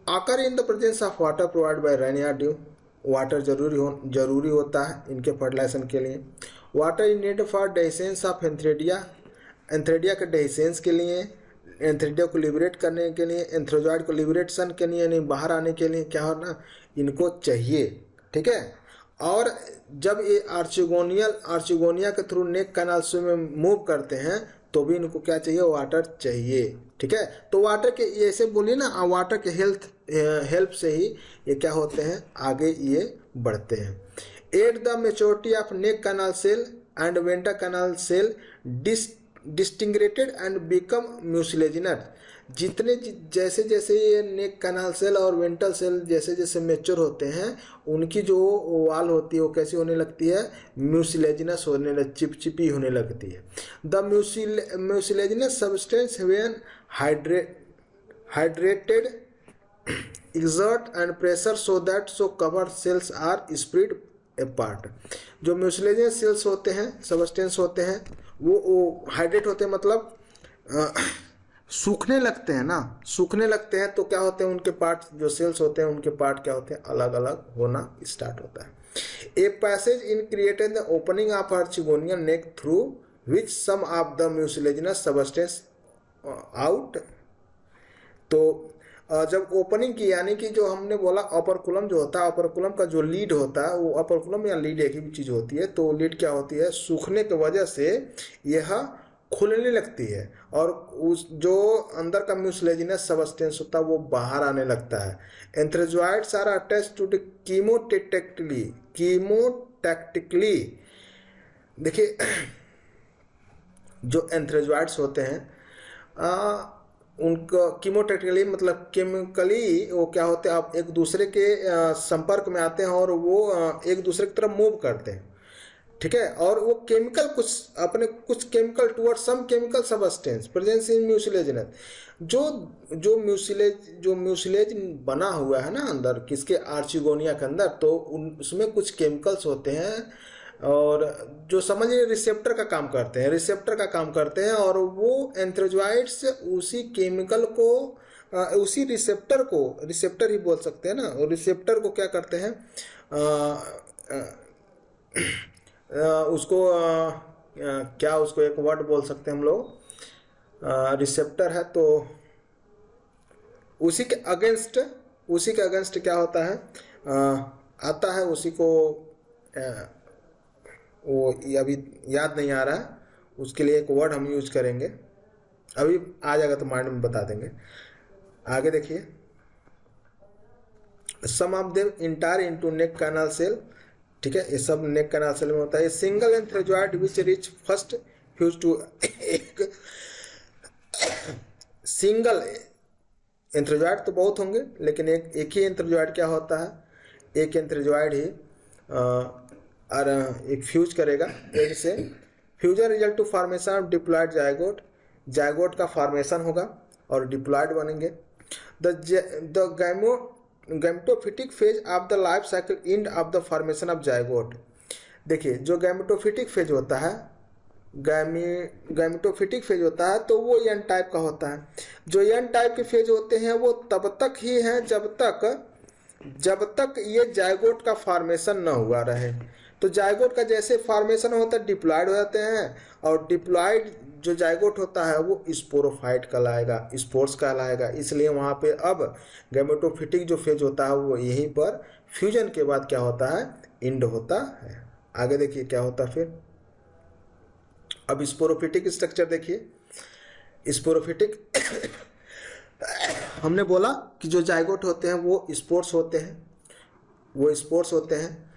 आकर in the presence of water provide by rain या ड्यू, वाटर जरूरी होता है इनके फर्टिलाइजेशन के लिए। Water is need for dehiscence of antheridia, antheridia के डेहिसेंस के लिए, एंथ्रेडिया को लिबरेट करने के लिए, एंथ्रोजॉइड को लिबरेशन के लिए, यानी बाहर आने के लिए क्या होना, इनको चाहिए। ठीक है, और जब ये आर्चिगोनिया के थ्रू नेक कैनाल से में मूव करते हैं तो भी इनको क्या चाहिए, वाटर चाहिए। ठीक है, तो वाटर के ऐसे बोलिए ना, वाटर के हेल्प से ही ये क्या होते हैं, आगे ये बढ़ते हैं। At the maturity of neck canal cell and ventral canal cell disintegrated and become mucilaginous, जितने जैसे जैसे ये नेक कैनाल सेल और वेंट्रल सेल जैसे जैसे मेच्योर होते हैं, उनकी जो वाल होती है वो कैसी होने लगती है, म्यूसिलेजिनस होने, चिपचिपी होने लगती है। The mucilaginous substance when hydrated exert and pressure so cover cells are spread apart। जो म्यूसिलेजिनस सेल्स होते हैं, सबस्टेंस होते हैं, वो हाइड्रेट होते हैं, मतलब सूखने लगते हैं ना, सूखने लगते हैं तो क्या होते हैं, उनके पार्ट जो सेल्स होते हैं उनके पार्ट क्या होते हैं, अलग अलग होना स्टार्ट होता है। A passage in created the opening of archegonium neck through which some of the mucilaginous substance out. तो जब ओपनिंग की, यानी कि जो हमने बोला अपरकुलम जो होता है, अपरकुलम का जो लीड होता है, वो अपरकुलम या लीड एक ही चीज होती है, तो लीड क्या होती है, सूखने की वजह से यह खुलने लगती है और उस जो अंदर का म्यूसिलेजिनस सबस्टेंस होता है वो बाहर आने लगता है। एंथ्रेजोइड्स आर अटैच्ड टू द कीमोटैक्टिकली। देखिए जो एंथ्रेजोइड्स होते हैं उनको कीमोटैक्टिकली मतलब केमिकली वो क्या होते हैं, आप एक दूसरे के संपर्क में आते हैं और वो एक दूसरे की तरफ मूव करते हैं। ठीक है, और वो केमिकल कुछ chemical toward some chemical substance presence in mucilaginous. जो म्यूसिलेज बना हुआ है ना अंदर किसके, आर्चिगोनिया के अंदर, तो उसमें कुछ केमिकल्स होते हैं और जो समझिए रिसेप्टर का काम करते हैं, और वो एंथ्रेजोइड्स उसी केमिकल को उसी रिसेप्टर ही बोल सकते हैं ना, और रिसेप्टर को क्या करते हैं, उसको क्या उसको एक वर्ड बोल सकते हैं हम लोग, रिसेप्टर है, तो उसी के अगेंस्ट क्या होता है, आता है, उसी को वो अभी याद नहीं आ रहा है, उसके लिए एक वर्ड हम यूज करेंगे, अभी आ जाएगा तो माइंड में बता देंगे। आगे देखिए, some of them entire into neck canal cell. ठीक है, ये सब नेक कैनाल सेल में होता है। Single antherozoid which reach first fuse to एक सिंगल एंथ्रेजोइड तो बहुत होंगे, लेकिन एक ही एंथ्रेजोइड क्या होता है, एक एंथ्रेजोइड ही और एक फ्यूज करेगा एग से। Fusion result to formation of diploid zygote का फॉर्मेशन होगा और डिप्लॉयड बनेंगे। The gametophytic phase of the life cycle end of the formation of zygote. देखिए जो गैमेटोफिटिक फेज होता है, गैमेटोफिटिक फेज होता है तो वो एन टाइप का होता है। जो एन टाइप के फेज होते हैं वो तब तक ही हैं जब तक ये जायगोट का फॉर्मेशन न हुआ रहे। तो जायगोट का जैसे फॉर्मेशन होता है डिप्लॉयड हो जाते हैं, और डिप्लॉयड जो जायगोट होता है वो स्पोरोफाइट कहलाएगा, स्पोर्स कहलाएगा। इसलिए वहाँ पे अब गैमेटोफिटिक जो फेज होता है वो यहीं पर फ्यूजन के बाद क्या होता है, इंड होता है। आगे देखिए क्या होता है फिर। अब स्पोरोफिटिक स्ट्रक्चर देखिए। स्पोरोफिटिक हमने बोला कि जो जायगोट होते हैं वो स्पोर्स होते हैं,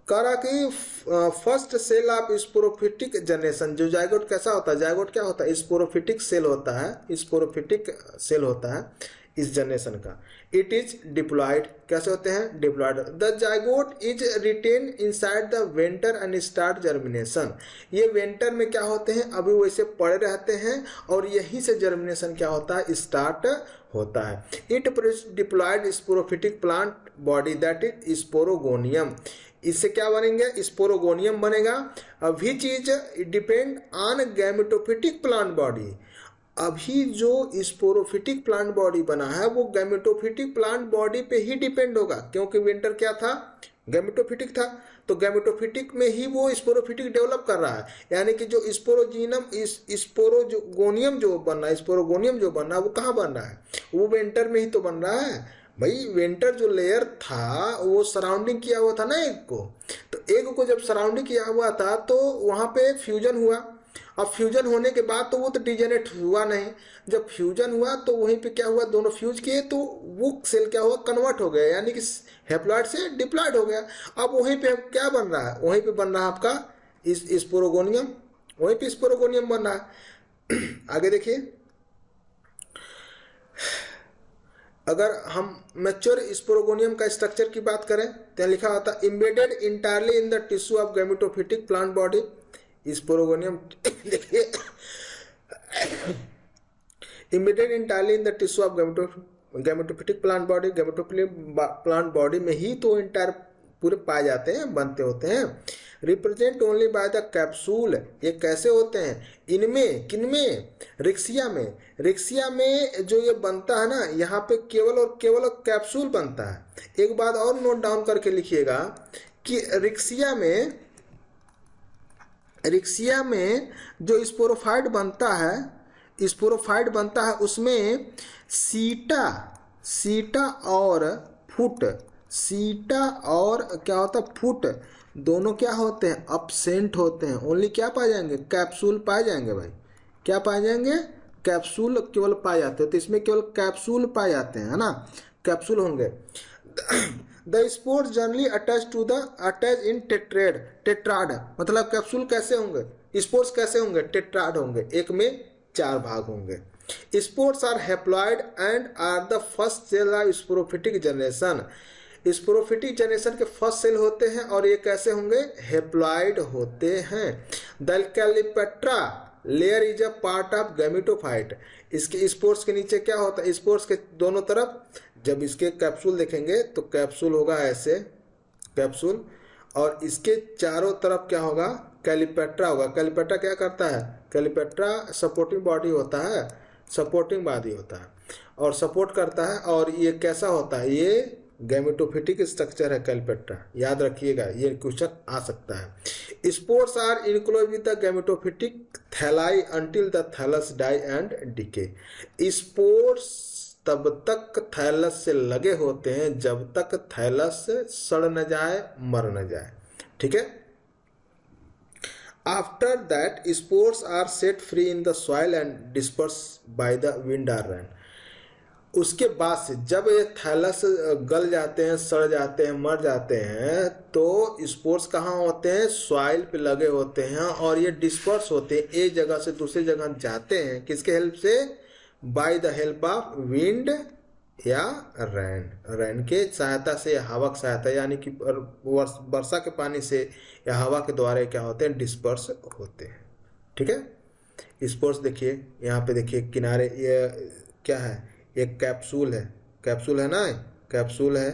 करा कि first cell of sporophytic generation. जो जायगोट कैसा होता है, जायगोट क्या होता है, स्पोरोफिटिक सेल होता है, इस जनरेशन का। इट इज डिप्लॉयड, कैसे होते हैं? Diploid. The zygote is retain inside the venter and start germination. ये वेंटर में क्या होते हैं? अभी वैसे पड़े रहते हैं और यहीं से जर्मिनेशन क्या होता है? स्टार्ट होता है। It diploid sporophytic plant body that is sporogonium. इससे क्या बनेंगे? स्पोरोगोनियम बनेगा। अभी चीज depend on gametophytic plant body. अभी जो स्पोरोफिटिक प्लांट बॉडी बना है वो गैमेटोफिटिक प्लांट बॉडी पे ही डिपेंड होगा, क्योंकि विंटर क्या था? गैमेटोफिटिक था। तो गैमेटोफिटिक में ही वो स्पोरोफिटिक डेवलप कर रहा है, यानी कि जो स्पोरोजीनम स्पोरोगोनियम जो बन रहा है, स्पोरोगोनियम जो बन रहा है वो कहाँ बन रहा है? वो विंटर में ही तो बन रहा है भाई। विंटर जो लेयर था वो सराउंडिंग किया हुआ था ना एग को, तो एग को जब सराउंडिंग किया हुआ था तो वहां पे फ्यूजन हुआ। अब फ्यूजन होने के बाद तो वो तो डिजेनेट हुआ नहीं। जब फ्यूजन हुआ तो वहीं पे क्या हुआ? दोनों फ्यूज किए तो वो सेल क्या हुआ? कन्वर्ट हो गया, यानी कि हैप्लॉइड से डिप्लॉइड हो गया। अब वहीं पे क्या बन रहा है? वहीं पे बन रहा है आपका इस स्पोरोगोनियम, वहीं पे स्पोरोगोनियम बन रहा है। आगे देखिए, अगर हम मैच्योर स्पोरोगोनियम का स्ट्रक्चर की बात करें तो लिखा होता है embedded entirely in the tissue of gametophytic plant body. Sporogonium देखिए, embedded entirely in the tissue of gametophytic plant body. Gametophytic plant body में ही तो इंटायर पूरे पाए जाते हैं, बनते होते हैं। Represent only by the capsule. ये कैसे होते हैं? इनमें, किनमें? रिक्सिया में। रिक्सिया में जो ये बनता है ना, यहाँ पे केवल और केवल कैप्सूल बनता है। एक बात और नोट डाउन करके लिखिएगा कि रिक्सिया में जो स्पोरोफाइट बनता है उसमें सीटा और फुट, सीटा और क्या होता है? फुट, दोनों क्या होते हैं? अपसेंट होते हैं। ओनली क्या पाए जाएंगे? कैप्सूल पाए जाएंगे भाई। क्या पाए जाएंगे? कैप्सूल केवल पाए जाते हैं। तो इसमें केवल कैप्सूल पाए जाते हैं, है ना? कैप्सूल होंगे। The spores generally attach in tetrad. मतलब कैप्सूल कैसे होंगे? स्पोर्स कैसे होंगे? टेट्राड होंगे, एक में 4 भाग होंगे। Spores are haploid and are the first cell of sporophytic generation. Sporophytic generation के फर्स्ट सेल होते हैं और ये कैसे होंगे? हैप्लॉइड होते हैं। The calyptra layer is a part of gametophyte. इसके स्पोर्स के नीचे क्या होता है? स्पोर्स के दोनों तरफ जब इसके कैप्सूल देखेंगे तो कैप्सूल होगा ऐसे, कैप्सूल, और इसके चारों तरफ क्या होगा? कैलिपेट्रा होगा। कैलिपेट्रा क्या करता है? कैलिपेट्रा सपोर्टिंग बॉडी होता है, सपोर्टिंग बॉडी होता है और सपोर्ट करता है। और ये कैसा होता है? ये गैमेटोफिटिक स्ट्रक्चर है कैलिपेट्रा, याद रखिएगा, ये क्वेश्चन आ सकता है। Spores are enclose with the gametophytic thalli until the thallus die and decay. Spores तब तक थैलस से लगे होते हैं जब तक थैलस सड़ न जाए, मर न जाए। ठीक है। After that spores are set free in the soil and disperse by the wind or rain. उसके बाद से जब ये थैलस गल जाते हैं, सड़ जाते हैं, मर जाते हैं, तो स्पोर्स कहाँ होते हैं? सॉइल पे लगे होते हैं और ये डिस्पर्स होते हैं, एक जगह से दूसरी जगह जाते हैं। किसके हेल्प से? By the help of wind या रैन के सहायता से, हवा की सहायता, यानी कि वर्षा के पानी से या हवा के द्वारा क्या होते हैं? डिस्पर्स होते हैं। ठीक है। स्पोर्स देखिए यहाँ पे, देखिए किनारे, ये क्या है? एक कैप्सूल है, कैप्सूल है ना, कैप्सूल है।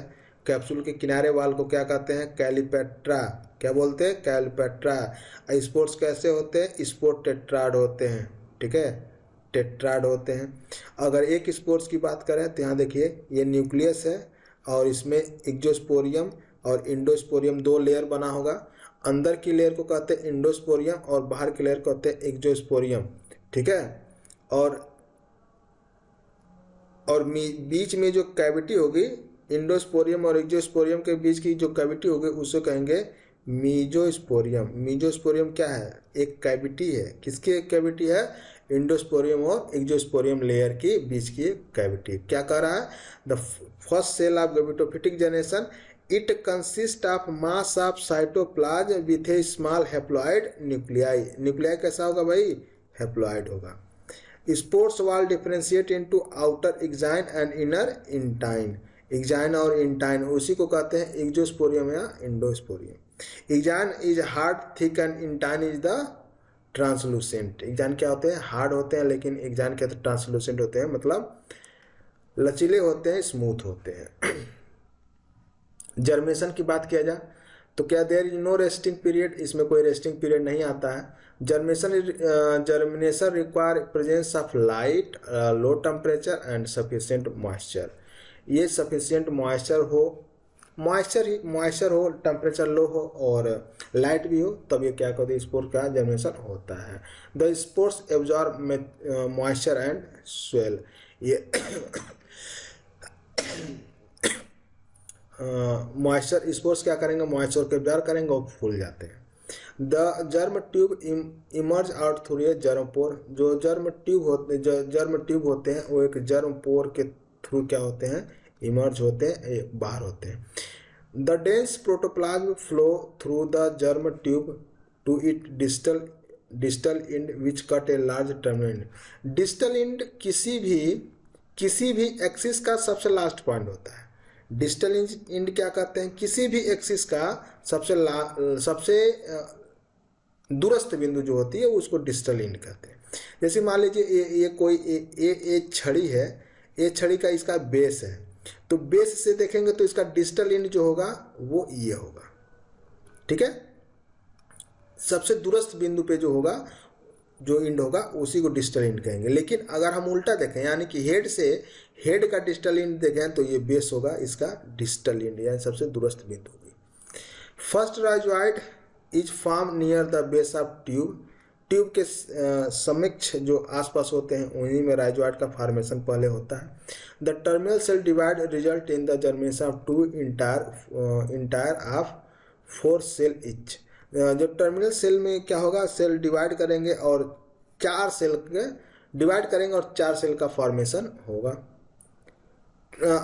कैप्सूल के किनारे वाल को क्या कहते हैं? कैलिपेट्रा। क्या बोलते हैं? कैलिपेट्रा। स्पोर्स कैसे होते हैं? स्पोर टेट्राड होते हैं। ठीक है, टेट्राड होते हैं। अगर एक स्पोर्स की बात करें तो यहाँ देखिए, ये न्यूक्लियस है और इसमें एक्जोस्पोरियम और इंडोस्पोरियम 2 लेयर बना होगा। अंदर की लेयर को कहते हैं इंडोस्पोरियम और बाहर की लेयर को कहते हैं एक्जोस्पोरियम। ठीक है। और बीच में जो कैविटी होगी, इंडोस्पोरियम और एक्जोस्पोरियम के बीच की जो कैविटी होगी उसे कहेंगे मीजोस्पोरियम। मीजोस्पोरियम क्या है? एक कैविटी है। किसकी एक कैविटी है? इंडोस्पोरियम और एक्जोस्पोरियम लेयर के बीच की कैविटी। क्या कह रहा है? The first cell of gametophytic generation, it consist of mass of cytoplasm with a small haploid nuclei. Nuclei कैसा होगा भाई? हैप्लॉइड होगा। Spores wall differentiate into outer exine and inner intine. Exine और इंटाइन उसी को कहते हैं एक्जोस्पोरियम या endosporium. Exine is hard thick and intine is the translucent. Exine क्या होते हैं? हार्ड होते हैं, लेकिन एक्साइन क्या ट्रांसलूसेंट होते हैं, मतलब लचीले होते हैं, स्मूथ होते हैं। जर्मेशन की बात किया जाए तो क्या there is no resting period, इसमें कोई रेस्टिंग पीरियड नहीं आता है। Germination require presence of light, low temperature and sufficient moisture. ये सफिशिएंट मॉइस्चर हो, टेम्परेचर लो हो और लाइट भी हो, तब ये क्या कहते हैं, स्पोर का जर्मिनेशन होता है। The spores absorb moisture and swell. ये मॉइस्चर स्पोर्स क्या करेंगे, मॉइस्चर को एब्जॉर्ब करेंगे और फूल जाते हैं। The germ tube emerge out through a germ pore. जो जर्म ट्यूब होते हैं वो एक जर्म पोर के थ्रू क्या होते हैं, इमर्ज होते हैं, बाहर होते हैं। The dense protoplasm flow through the germ tube to it distal end which cut a large terminal. Distal end किसी भी एक्सिस का सबसे लास्ट पॉइंट होता है। डिस्टल इंड क्या कहते हैं, किसी भी एक्सिस का सबसे दूरस्थ बिंदु जो होती है उसको डिस्टल इंड कहते हैं। जैसे मान लीजिए ये कोई एक छड़ी है, ये छड़ी का इसका बेस है, तो बेस से देखेंगे तो इसका डिस्टल इंड जो होगा वो ये होगा, ठीक है। सबसे दूरस्थ बिंदु पे जो होगा, जो इंड होगा उसी को डिस्टल इंड कहेंगे। लेकिन अगर हम उल्टा देखें, यानी कि हेड का डिस्टल इंड देखें तो ये बेस होगा इसका डिस्टल इंड, यानी सबसे दूरस्थ बिंदु होगी। First rhizoid is form near the base of tube. Tube के समक्ष जो आसपास होते हैं उन्हीं में राइजोइड का फॉर्मेशन पहले होता है। The terminal cell divide result in the germination of two entire of 4 cell each. जो टर्मिनल सेल में क्या होगा, सेल डिवाइड करेंगे और 4 सेल के डिवाइड करेंगे और 4 सेल का फॉर्मेशन होगा।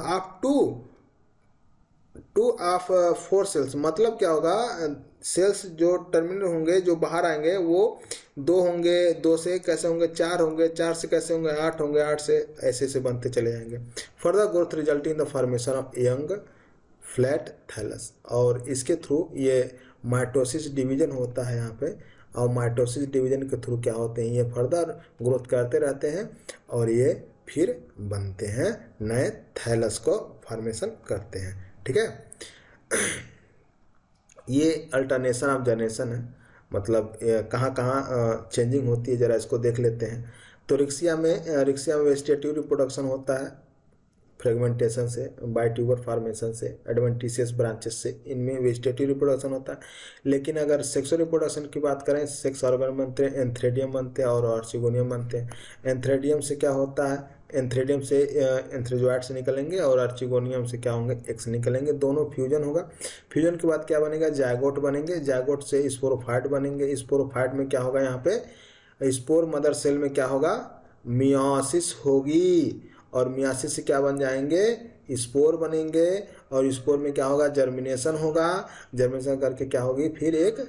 आप टू ऑफ 4 सेल्स मतलब क्या होगा, सेल्स जो टर्मिनल होंगे जो बाहर आएंगे वो 2 होंगे, 2 से कैसे होंगे 4 होंगे, 4 से कैसे होंगे 8 होंगे, 8 से ऐसे बनते चले जाएंगे। Further growth resulting the formation of young flat thallus. और इसके थ्रू ये माइटोसिस डिवीजन होता है यहाँ पे, और माइटोसिस डिवीजन के थ्रू क्या होते हैं, ये फर्दर ग्रोथ करते रहते हैं और ये फिर बनते हैं, नए थैलस को फॉर्मेशन करते हैं, ठीक है। ये अल्टरनेशन ऑफ जनरेशन है, मतलब कहाँ कहाँ चेंजिंग होती है, जरा इसको देख लेते हैं। तो रिक्सिया में वेजिटेटिव रिप्रोडक्शन होता है फ्रेगमेंटेशन से, बायोट्यूबर फॉर्मेशन से, एडवेंटिशियस ब्रांचेस से, इनमें वेजिटेटिव रिप्रोडक्शन होता है। लेकिन अगर सेक्सुअल रिप्रोडक्शन की बात करें, सेक्स ऑर्गन बनते हैं, एंथ्रेडियम बनते हैं और आर्चिगोनियम बनते हैं। एंथ्रेडियम से क्या होता है, एंथ्रेडियम से एंथ्रेजोइड से निकलेंगे और आर्चिगोनियम से क्या होंगे, एक्स निकलेंगे, दोनों फ्यूजन होगा। फ्यूजन के बाद क्या बनेगा, जायगोट बनेंगे, जायगोट से स्पोरोफाइट बनेंगे। स्पोरोफाइट में क्या होगा, यहाँ पे स्पोर मदर सेल में क्या होगा, मियोसिस होगी, और मियासिस से क्या बन जाएंगे, स्पोर बनेंगे, और स्पोर में क्या होगा, जर्मिनेशन होगा। जर्मिनेशन करके क्या होगी, फिर एक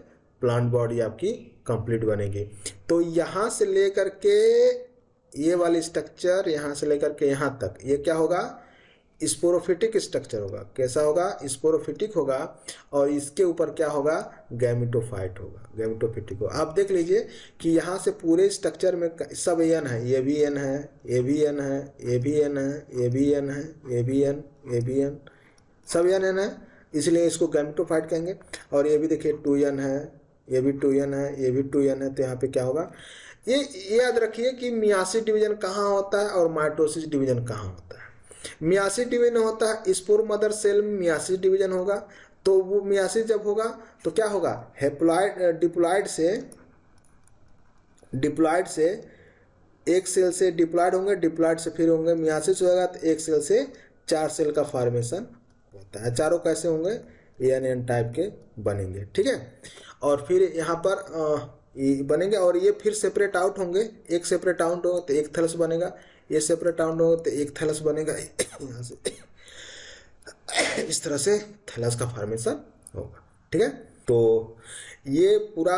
प्लांट बॉडी आपकी कंप्लीट बनेगी। तो यहाँ से लेकर के ये वाली स्ट्रक्चर, यहाँ से लेकर के यहाँ तक, ये क्या होगा, स्पोरोफिटिक स्ट्रक्चर होगा। कैसा होगा, स्पोरोफिटिक होगा, और इसके ऊपर क्या होगा, गैमेटोफाइट होगा, गैमेटोफिटिक होगा। आप देख लीजिए कि यहाँ से पूरे स्ट्रक्चर में सब एन है, ये भी एन है, ये भी एन है, ये भी एन है, ये भी एन है, ये भी एन, ये भी एन, सब एन है, इसलिए इसको गैमेटोफाइट कहेंगे। और ये भी देखिए 2n है, ये भी 2n है, ये भी 2n है। तो यहाँ पे क्या होगा, ये याद रखिए कि मियासिस डिवीजन कहाँ होता है और माइटोसिस डिवीजन कहाँ होता है। मियासिस डिवीजन होता है स्पोर मदर सेल में, मियासिस डिवीजन होगा। तो वो मियासिस जब होगा तो क्या होगा, हेप्लॉइड डिप्लॉइड से एक सेल से डिप्लॉइड होंगे, डिप्लॉइड से फिर होंगे मियासिस होगा, तो एक सेल से 4 सेल का फॉर्मेशन होता है। चारों कैसे होंगे, एन टाइप के बनेंगे, ठीक है। और फिर यहाँ पर बनेंगे और ये फिर सेपरेट आउट होंगे, एक सेपरेट आउट हो तो एक थैलस बनेगा, ये सेपरेट आउट हो तो एक थैलस बनेगा, यहाँ से इस तरह से थैलस का फॉर्मेशन होगा, ठीक है। तो ये पूरा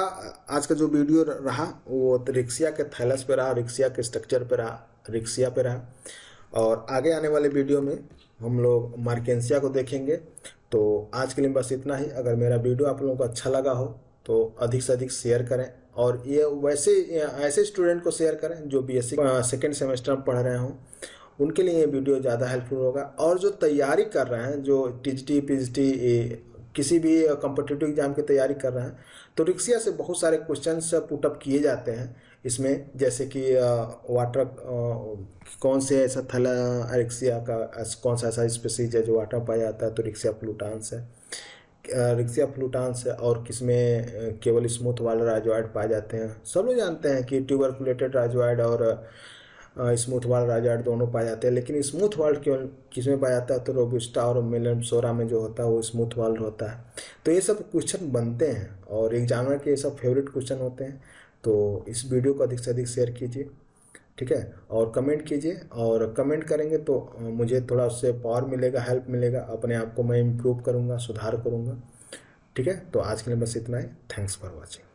आज का जो वीडियो रहा वो रिक्सिया के थैलस पे रहा, रिक्सिया के स्ट्रक्चर पे रहा, रिक्सिया पे रहा। और आगे आने वाले वीडियो में हम लोग मार्केंसिया को देखेंगे। तो आज के लिए बस इतना ही। अगर मेरा वीडियो आप लोगों को अच्छा लगा हो तो अधिक से अधिक शेयर करें, और ये वैसे ऐसे स्टूडेंट को शेयर करें जो बीएससी सेकेंड सेमेस्टर में पढ़ रहे हों, उनके लिए ये वीडियो ज़्यादा हेल्पफुल होगा। और जो तैयारी कर रहे हैं, जो टीजीटी पीजीटी किसी भी कॉम्पिटिटिव एग्जाम की तैयारी कर रहे हैं, तो रिक्सिया से बहुत सारे क्वेश्चंस पुटअप किए जाते हैं इसमें। जैसे कि वाटर कौन से ऐसा थैला रिक्सिया का कौन सा ऐसा स्पीसीज है जो वाटर में पाया जाता है, तो रिक्सिया फ्लूटांस है। रिक्सिया फ्लूटांस है। और किसमें केवल स्मूथ वाले राजोइड पाए जाते हैं। सब लोग जानते हैं कि ट्यूबरकुलेटेड राजोइड और स्मूथ वाल राजोइड दोनों पाए जाते हैं, लेकिन स्मूथ वाल केवल किसमें पाया जाता है, तो रोबस्टा और मेलानोसोरा में जो होता है वो स्मूथ वाल होता है। तो ये सब क्वेश्चन बनते हैं और एग्जामिनर के ये सब फेवरेट क्वेश्चन होते हैं। तो इस वीडियो को अधिक से अधिक शेयर कीजिए, ठीक है, और कमेंट कीजिए। और कमेंट करेंगे तो मुझे थोड़ा उससे पावर मिलेगा, हेल्प मिलेगा, अपने आप को मैं इम्प्रूव करूँगा, सुधार करूँगा, ठीक है। तो आज के लिए बस इतना ही। Thanks for watching.